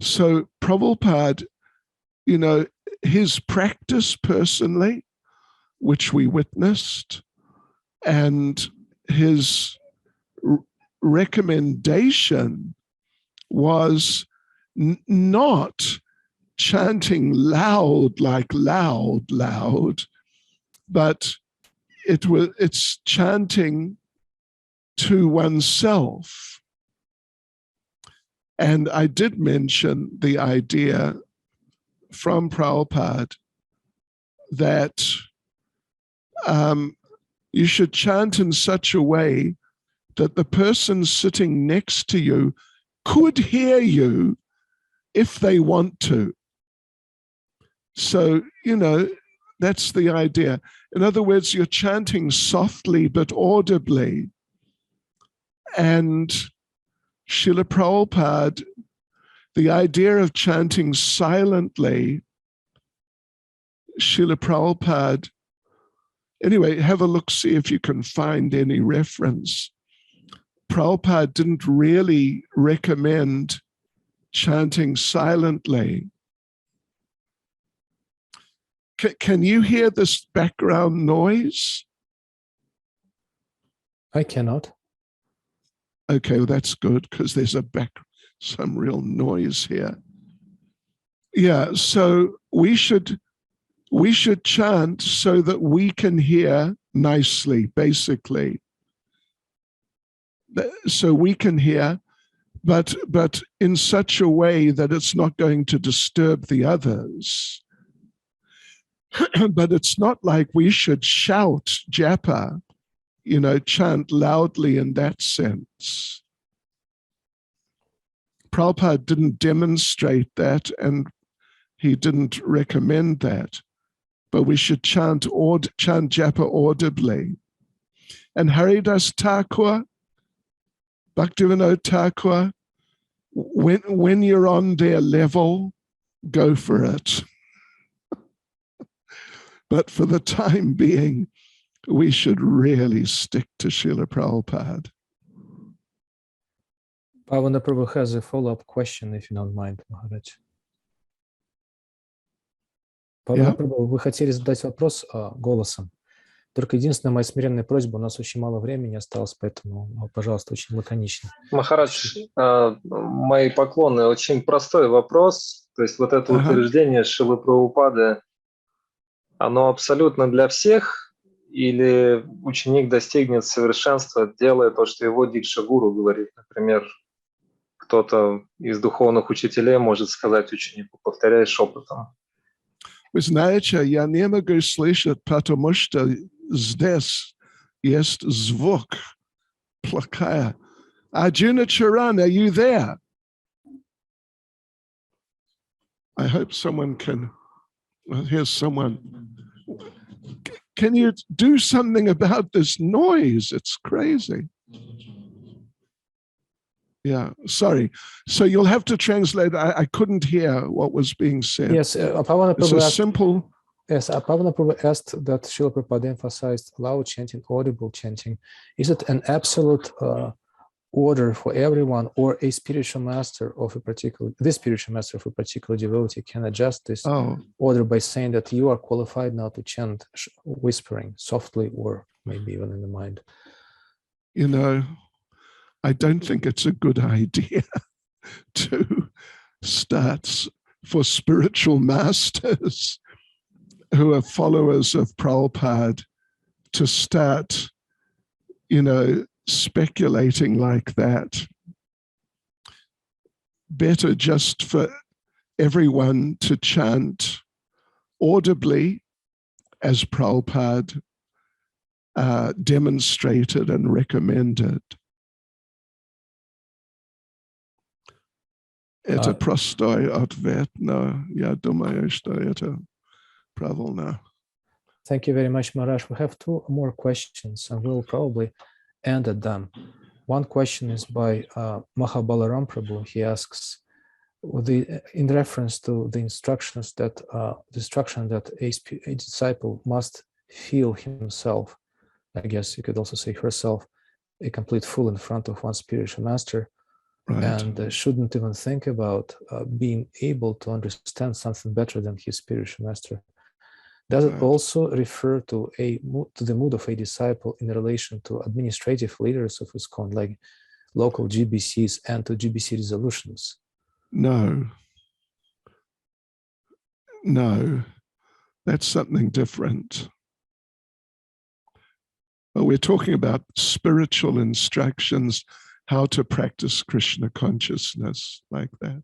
So Prabhupada, his practice personally, which we witnessed, and his recommendation was not chanting loud, but it's chanting to oneself. And I did mention the idea from Prabhupada that you should chant in such a way that the person sitting next to you could hear you if they want to. So, that's the idea. In other words, you're chanting softly but audibly. And Srila Prabhupada the idea of chanting silently, Srila Prabhupada, anyway, have a look, see if you can find any reference. Prabhupada didn't really recommend chanting silently. Can you hear this background noise? I cannot. Okay, well, that's good because there's some real noise here. Yeah, so we should chant so that we can hear nicely, basically. So we can hear, but in such a way that it's not going to disturb the others. But it's not like we should shout japa, chant loudly in that sense. Prabhupada didn't demonstrate that, and he didn't recommend that. But we should chant japa audibly. And Haridas Thakur, Bhaktivinoda Thakur, when you're on their level, go for it. But for the time being, we should really stick to Srila Prabhupada. Pavana Prabhu has a follow-up question, if you don't mind, Maharaj. Павел Прабhu, вы хотели задать вопрос голосом. Только единственная моя смиренная просьба, у нас очень мало времени осталось, поэтому, пожалуйста, очень лаконично. Махарадж, мои поклоны. Очень простой вопрос. То есть вот это утверждение Шрилы Прабхупады, оно абсолютно для всех, или ученик достигнет совершенства, делая то, что его дикша-гуру говорит? Например, кто-то из духовных учителей может сказать ученику, повторяй шепотом. Вы знаете, я не могу слышать, потому что здесь есть звук плохая. Arjuna Charan, are you there? I hope someone can. Well, here's someone. Can you do something about this noise? It's crazy. Yeah, sorry. So you'll have to translate. I couldn't hear what was being said. Yes, Pavana Prabhu it's a simple. Yes, Pavana Prabhu asked that Srila Prabhupada emphasized loud chanting, audible chanting. Is it an absolute order for everyone, or a spiritual master of a particular, this spiritual master of a particular devotee can adjust this order by saying that you are qualified now to chant whispering softly or maybe even in the mind? You know, I don't think it's a good idea to start for spiritual masters who are followers of Pralpad to start, speculating like that. Better just for everyone to chant audibly as Pralpad demonstrated and recommended. Это простой ответ, но я думаю, что это правильно. Thank you very much, Maharaj. We have two more questions, and we'll probably end at them. One question is by Mahabalaram Prabhu. He asks, in reference to the instructions that the instruction that a disciple must feel himself, I guess you could also say herself, a complete fool in front of one spiritual master, right, and shouldn't even think about being able to understand something better than his spiritual master. Does it also refer to the mood of a disciple in relation to administrative leaders of ISKCON, like local GBCs, and to GBC resolutions? No, that's something different. We're talking about spiritual instructions, how to practice Krishna consciousness like that.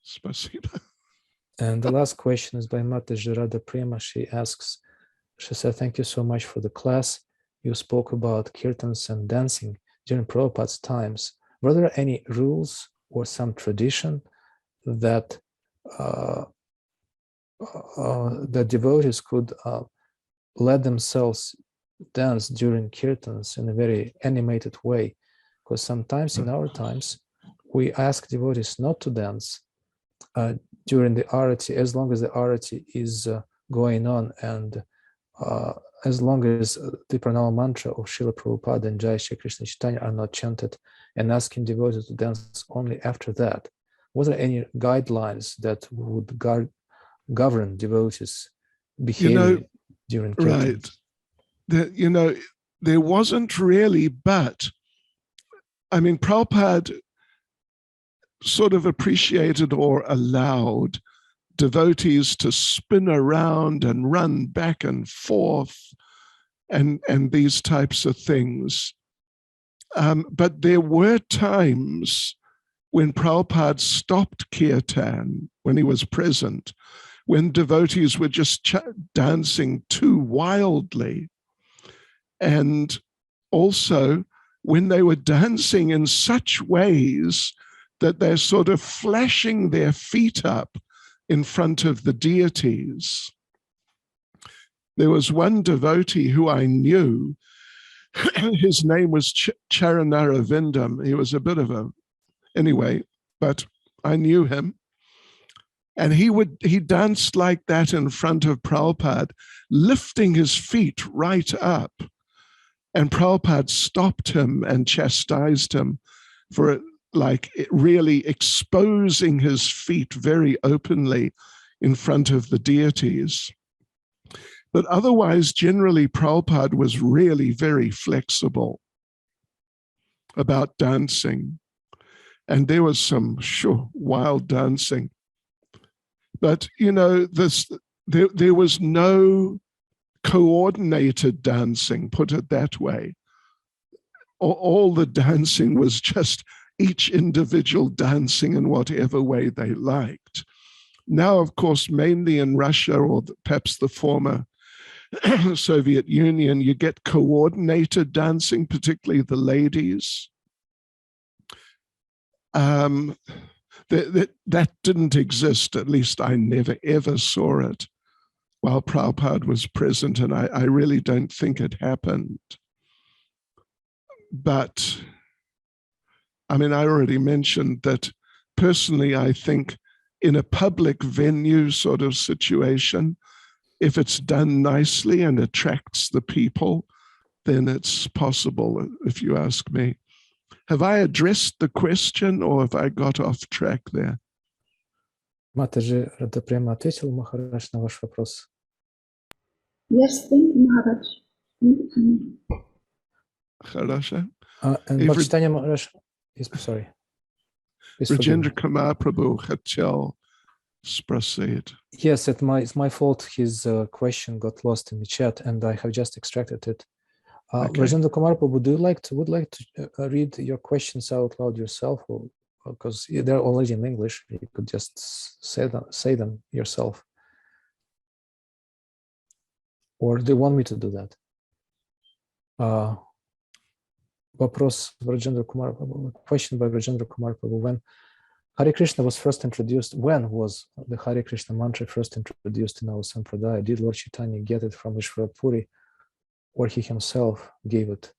Spasiba. And the last question is by Mataji Radha Prema. She said, thank you so much for the class. You spoke about kirtans and dancing during Prabhupada's times. Were there any rules or some tradition that the devotees could let themselves dance during kirtans in a very animated way? Because sometimes in our times, we ask devotees not to dance during the arati, as long as the arati is going on, and as long as the pranama mantra of Srila Prabhupada and Jai Shri Krishna Chaitanya are not chanted, and asking devotees to dance only after that. Was there any guidelines that would govern devotees' behavior during kirtans? Right. There wasn't really, but I mean, Prabhupada sort of appreciated or allowed devotees to spin around and run back and forth and these types of things. But there were times when Prabhupada stopped kirtan, when he was present, when devotees were just dancing too wildly. And also when they were dancing in such ways that they're sort of flashing their feet up in front of the deities. There was one devotee who I knew. His name was Charanaravindam. He was a bit of anyway, but I knew him. And he danced like that in front of Prabhupada, lifting his feet right up. And Prabhupada stopped him and chastised him for really exposing his feet very openly in front of the deities. But otherwise, generally, Prabhupada was really very flexible about dancing. And there was some wild dancing. But, there was no coordinated dancing, put it that way. All the dancing was just each individual dancing in whatever way they liked. Now, of course, mainly in Russia or perhaps the former Soviet Union, you get coordinated dancing, particularly the ladies. That didn't exist, at least I never ever saw it while Prabhupada was present, and I really don't think it happened. But, I mean, I already mentioned that personally, I think in a public venue sort of situation, if it's done nicely and attracts the people, then it's possible, if you ask me. Have I addressed the question or have I got off track there? Матаджи, это прямо ответил Махарадж на ваш вопрос? Yes, thank you, Maharaj. Хорошо. And Bhakti Maharaj, yes, sorry. Rajendra Kumar Prabhu хотел спросить. Yes, it's my fault. His question got lost in the chat, and I have just extracted it. Okay. Rajendra Kumar Prabhu, would like to read your questions out loud yourself, because they're already in English? You could just say them yourself. Or do you want me to do that? Вопрос Rajendra Kumar Prabhu. Question by Rajendra Kumar Prabhu. When Hare Krishna was first introduced, when was the Hare Krishna mantra first introduced in our Sampradaya? Did Lord Chaitanya get it from Ishvara Puri, or he himself gave it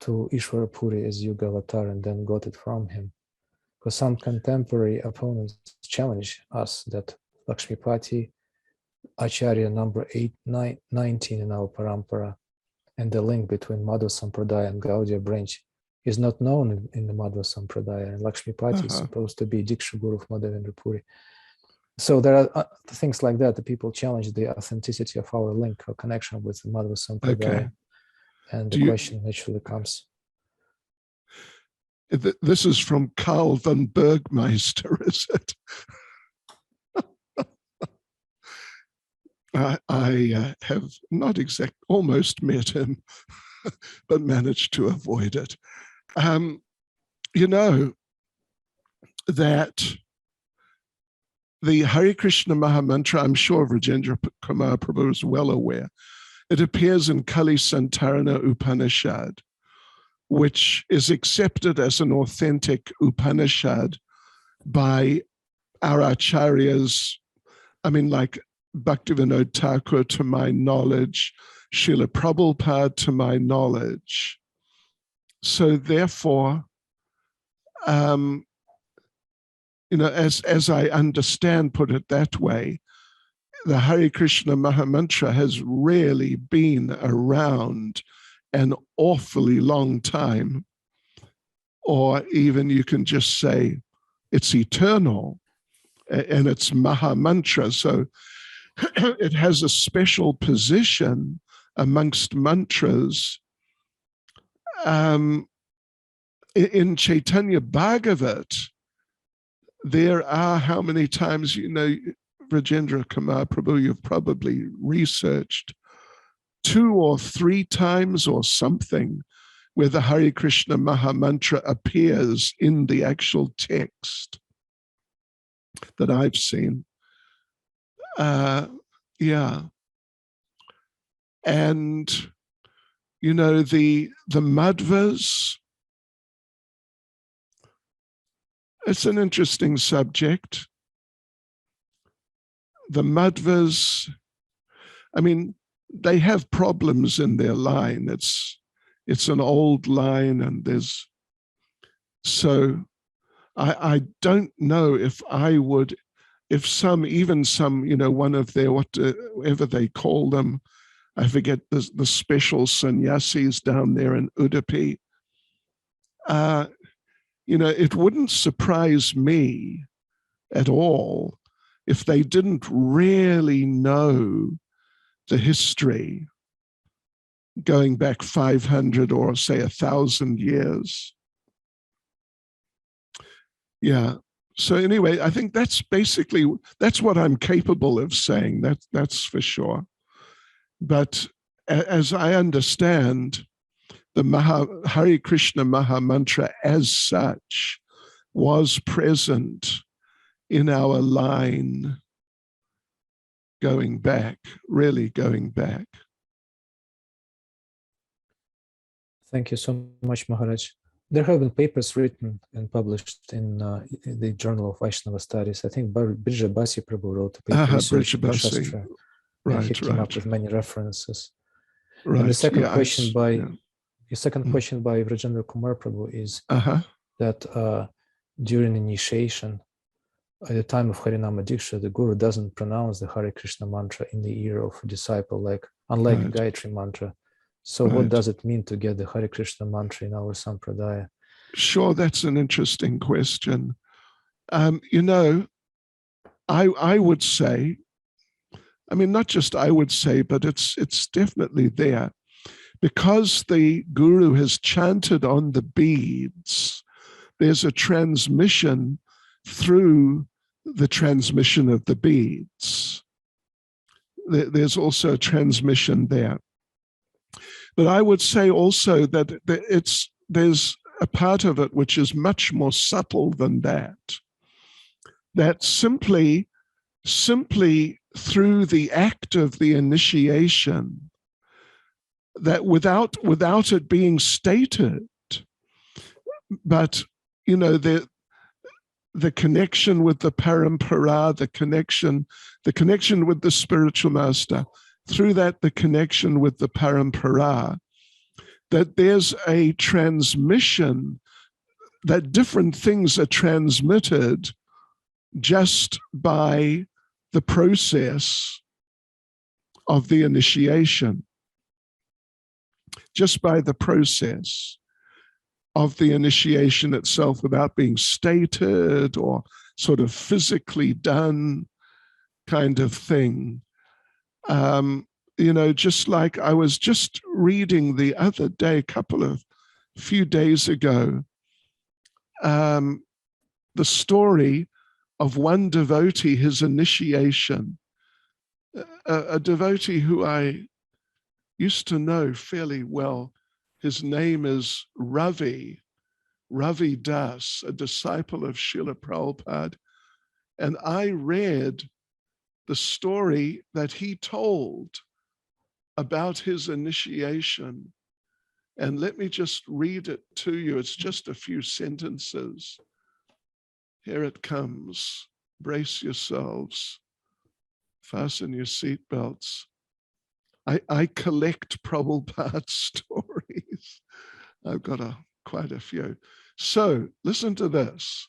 to Ishvara Puri as Yuga Avatar and then got it from him? Because some contemporary opponents challenge us that Lakshmipati, Acharya number 19 in our Parampara, and the link between Madhva Sampradaya and Gaudiya branch is not known in the Madhva Sampradaya, and Lakshmipati is supposed to be Diksha Guru of Madhavendra Puri. So there are things like that. The people challenge the authenticity of our link or connection with the Madhva Sampradaya. Okay. And the question naturally comes. This is from Karl von Bergmeister, is it? I have not almost met him, but managed to avoid it. You know that the Hare Krishna Mahamantra, I'm sure Rajendra Kumar Prabhu is well aware, it appears in Kali Santarana Upanishad, which is accepted as an authentic Upanishad by our acharyas. I mean, like Bhaktivinoda Thakur, to my knowledge, Srila Prabhupada, to my knowledge. So therefore, as I understand, put it that way, the Hare Krishna Mahamantra has really been around an awfully long time, or even you can just say it's eternal and it's Mahamantra. So it has a special position amongst mantras. In Chaitanya Bhagavat, there are, how many times, Rajendra Kumar Prabhu, you've probably researched 2 or 3 times or something where the Hare Krishna Mahamantra appears in the actual text that I've seen. Yeah. And, the Madhvas, it's an interesting subject. The Madhvas, they have problems in their line. It's an old line, and I don't know if I would, if some, one of their, whatever they call them, I forget, the special sannyasis down there in Udupi, it wouldn't surprise me at all if they didn't really know the history going back 500 or say 1,000 years. Yeah. So anyway, I think that's what I'm capable of saying. That's for sure. But as I understand, the Hare Krishna Mahamantra as such was present in our line really going back. Thank you so much, Maharaj. There have been papers written and published in the Journal of Vaishnava Studies. I think Brija Basi Prabhu wrote a paper researching the Shastra. Right, he came up with many references. Right. And the second question by Rajendra Kumar Prabhu is that during initiation, at the time of Harinama Diksha, the Guru doesn't pronounce the Hare Krishna mantra in the ear of a disciple, unlike Gayatri mantra. So what does it mean to get the Hare Krishna mantra in our Sampradaya? Sure, that's an interesting question. I would say, not just I would say, but it's definitely there. Because the Guru has chanted on the beads, there's a transmission through the transmission of the beads. There's also a transmission there. But I would say also that there's a part of it which is much more subtle than that. That simply through the act of the initiation, that without it being stated, but the connection with the parampara, the connection with the spiritual master, through that the connection with the parampara, that there's a transmission, that different things are transmitted just by the process of the initiation, just by the process of the initiation itself, without being stated or sort of physically done kind of thing. Just like I was just reading the other day, few days ago, the story of one devotee, his initiation, a devotee who I used to know fairly well. His name is Ravi Das, a disciple of Srila Pralpad. And I read the story that he told about his initiation. And let me just read it to you. It's just a few sentences. Here it comes. Brace yourselves. Fasten your seatbelts. I collect Prabhupada stories. I've got quite a few. So listen to this.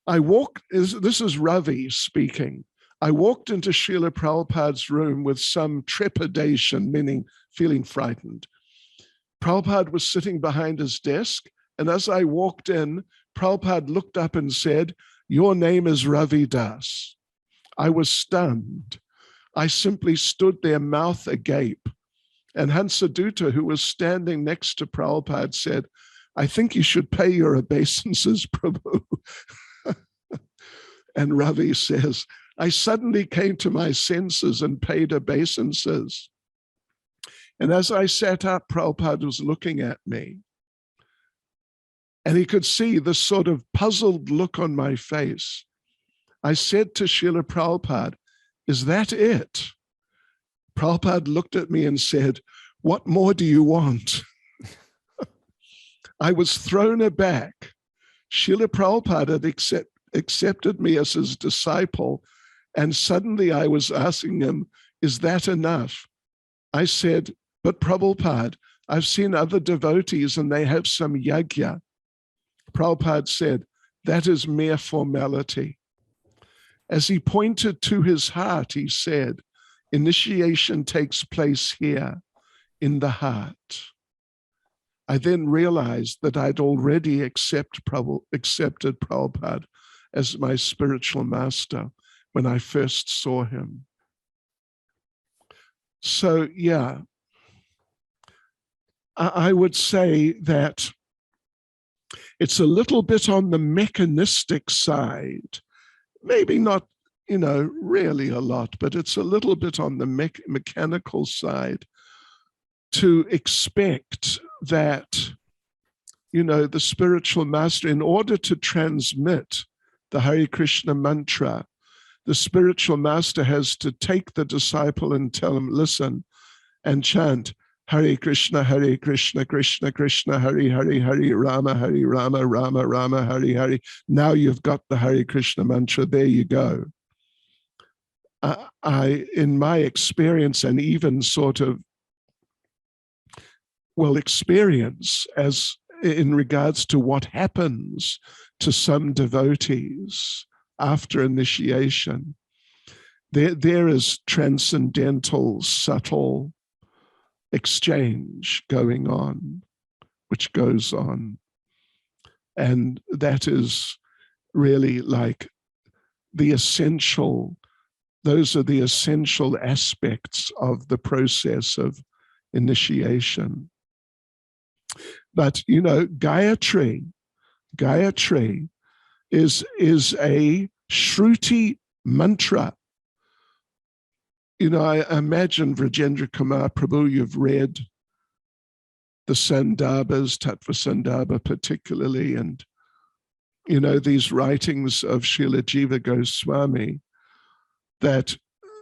this is Ravi speaking. I walked into Srila Prabhupada's room with some trepidation, meaning feeling frightened. Prabhupada was sitting behind his desk, and as I walked in, Prabhupada looked up and said, "Your name is Ravi Das." I was stunned. I simply stood there, mouth agape. And Hansadutta, who was standing next to Prabhupada, said, "I think you should pay your obeisances, Prabhu." And Ravi says, I suddenly came to my senses and paid obeisances. And as I sat up, Prabhupada was looking at me. And he could see this sort of puzzled look on my face. I said to Srila Prabhupada, "Is that it?" Prabhupada looked at me and said, "What more do you want?" I was thrown aback. Srila Prabhupada had accepted me as his disciple, and suddenly I was asking him, "Is that enough?" I said, "But Prabhupada, I've seen other devotees and they have some yajna." Prabhupada said, "That is mere formality." As he pointed to his heart, he said, "Initiation takes place here in the heart." I then realized that I'd already accepted Prabhupada as my spiritual master when I first saw him. So, yeah, I would say that it's a little bit on the mechanistic side, maybe not, really a lot, but it's a little bit on the mechanical side to expect that, the spiritual master, in order to transmit the Hare Krishna mantra, the spiritual master has to take the disciple and tell him, "Listen," and chant Hare Krishna, Krishna Krishna, Hare Hare, Hare Rama, Rama Rama, Hare Hare. Now you've got the Hare Krishna mantra. There you go. In my experience, and even sort of, experience as in regards to what happens to some devotees after initiation, there is transcendental, subtle exchange going on, which goes on. And that is really like those are the essential aspects of the process of initiation. But, Gayatri is a Shruti mantra. I imagine, Vrajendra Kumar Prabhu, you've read the Sandarbhas, Tattva Sandarbha particularly, and, these writings of Srila Jiva Goswami, that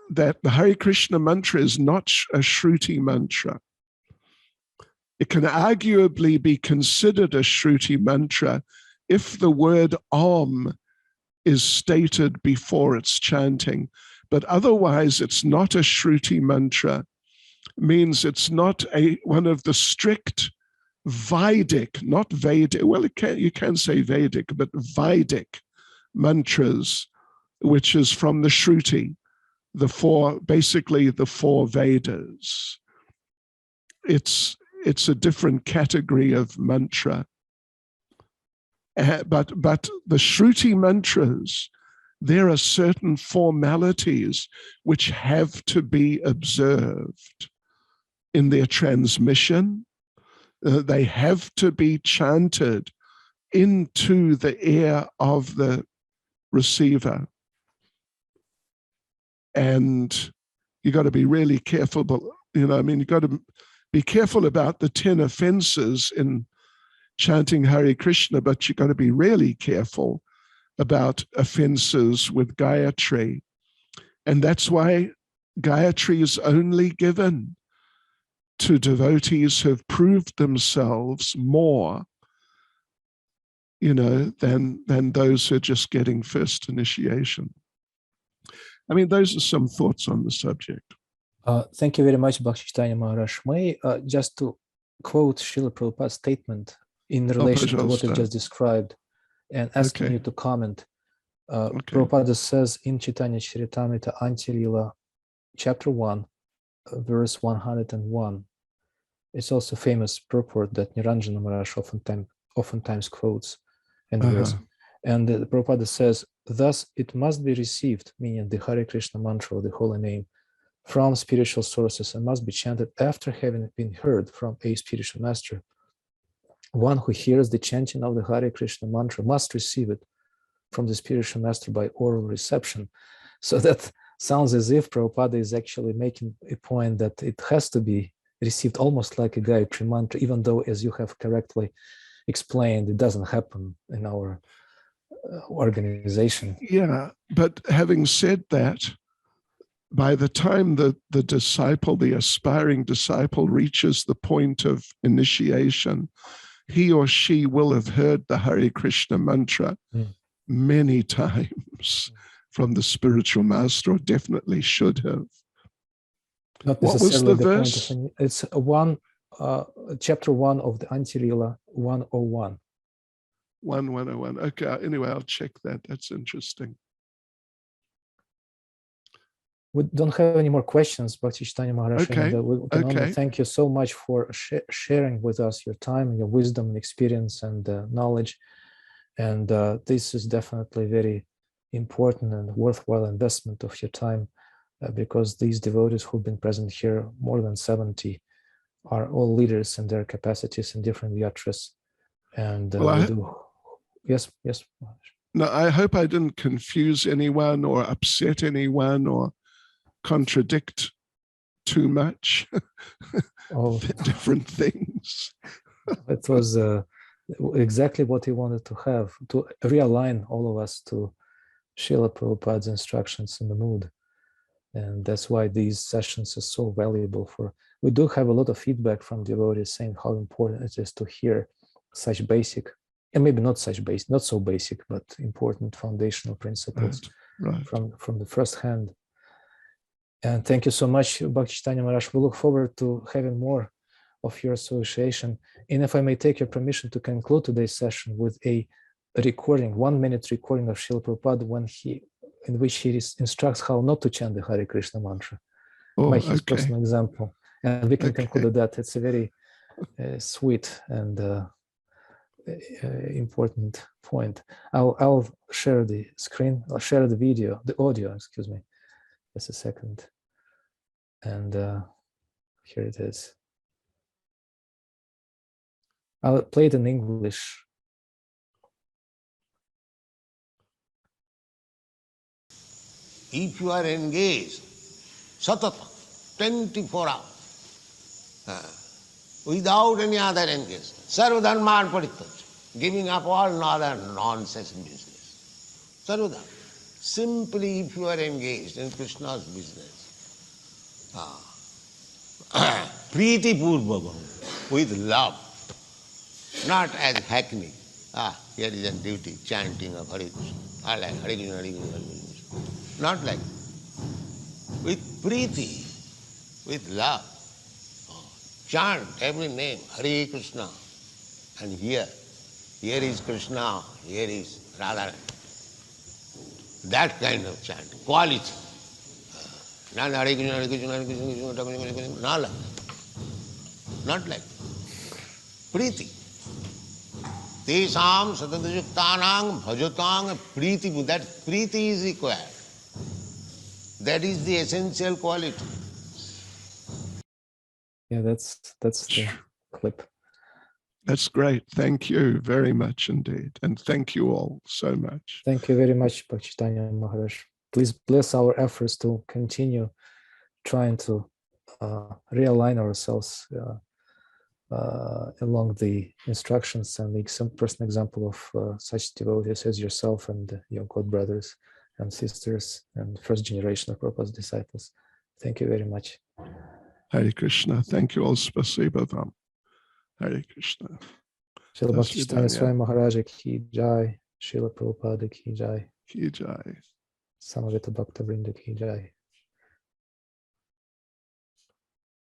the Hare Krishna mantra is not a Shruti mantra. It can arguably be considered a Shruti mantra if the word Om is stated before its chanting. But otherwise, it's not a Shruti mantra. Means it's not one of the strict Vedic, not Vedic, you can say Vedic, but Vedic mantras, which is from the Shruti, basically the four Vedas. It's a different category of mantra. But the Shruti mantras, there are certain formalities which have to be observed in their transmission. They have to be chanted into the ear of the receiver. And you got to be really careful, but you got to be careful about the 10 offenses in chanting Hare Krishna, but you got to be really careful about offenses with Gayatri. And that's why Gayatri is only given to devotees who have proved themselves more, than those who are just getting first initiation. Those are some thoughts on the subject. Thank you very much, Bhakti Chaitanya Maharaj. May just to quote Srila Prabhupada's statement in relation to what you just described, and asking you to comment. Prabhupada says in Chaitanya Charitamrita Antilila, chapter 1, verse 101. It's also famous purport that Niranjana Maharaj oftentimes quotes in the verse. And the Prabhupada says, thus it must be received, meaning the Hare Krishna mantra, or the holy name, from spiritual sources, and must be chanted after having been heard from a spiritual master. One who hears the chanting of the Hare Krishna mantra must receive it from the spiritual master by oral reception. So that sounds as if Prabhupada is actually making a point that it has to be received almost like a Gayatri mantra, even though, as you have correctly explained, it doesn't happen in our organization. Yeah, but having said that, by the time the disciple, the aspiring disciple, reaches the point of initiation, he or she will have heard the Hare Krishna mantra many times from the spiritual master, or definitely should have. Not What was necessarily the verse? point of it's chapter 1 of the Antilila 101. 101. Okay, anyway, I'll check that. That's interesting. We don't have any more questions, Bhakti Chaitanya Maharaj. Okay. And we can only thank you so much for sharing with us your time and your wisdom and experience and knowledge. And this is definitely very important and worthwhile investment of your time, because these devotees who've been present here, more than 70, are all leaders in their capacities in different yatras. And Yes. No, I hope I didn't confuse anyone or upset anyone or contradict too much. Different things. It was exactly what he wanted to have, to realign all of us to Srila Prabhupada's instructions in the mood. And that's why these sessions are so valuable. We do have a lot of feedback from devotees saying how important it is to hear such basic, and maybe not so basic, but important foundational principles from the first hand. And thank you so much, Bhakti Chaitanya Maharaj. We look forward to having more of your association. And if I may take your permission to conclude today's session with a recording, 1-minute recording of Srila Prabhupada in which he instructs how not to chant the Hare Krishna mantra by his personal example. And we can conclude with that. It's a very sweet and important point. I'll share the screen. I'll share the audio, excuse me. Just a second. And here it is. I'll play it in English. If you are engaged, satata, 24 hours, without any other engagement, sarvadharman parityaja, giving up all other nonsense business. Sarvadharma. Simply if you are engaged in Krishna's business, Preeti Purvakam, with love, not as hackney. Here is a duty, chanting of Hare Krishna. I like Hare Krishna, Hare Krishna, Hare Krishna. Not like that. With Preeti, with love. Chant every name, Hare Krishna. And here is Krishna, here is Radha. That kind of chant, quality. Not Hare Krishna, Hare Krishna, Hare Krishna, Hare Krishna, not like that. Not like that. Preeti. Tesam satadayuktanang bhajatang preeti. That preeti is required. That is the essential quality. Yeah, that's the clip. That's great. Thank you very much indeed. And thank you all so much. Thank you very much, Bhakti Chaitanya Maharaj. Please bless our efforts to continue trying to realign ourselves along the instructions and make some personal example of such devotees as yourself and your god brothers and sisters and first generation of Prabhupada's disciples. Thank you very much. Hare Krishna. Thank you all. Spasiba vam. Hare Krishna. Srila Bhakti Chaitanya Swami Maharaj ki jai. Srila Prabhupada ki jai. Ki jai. Samaveta Bhakta Vrinda ki jai.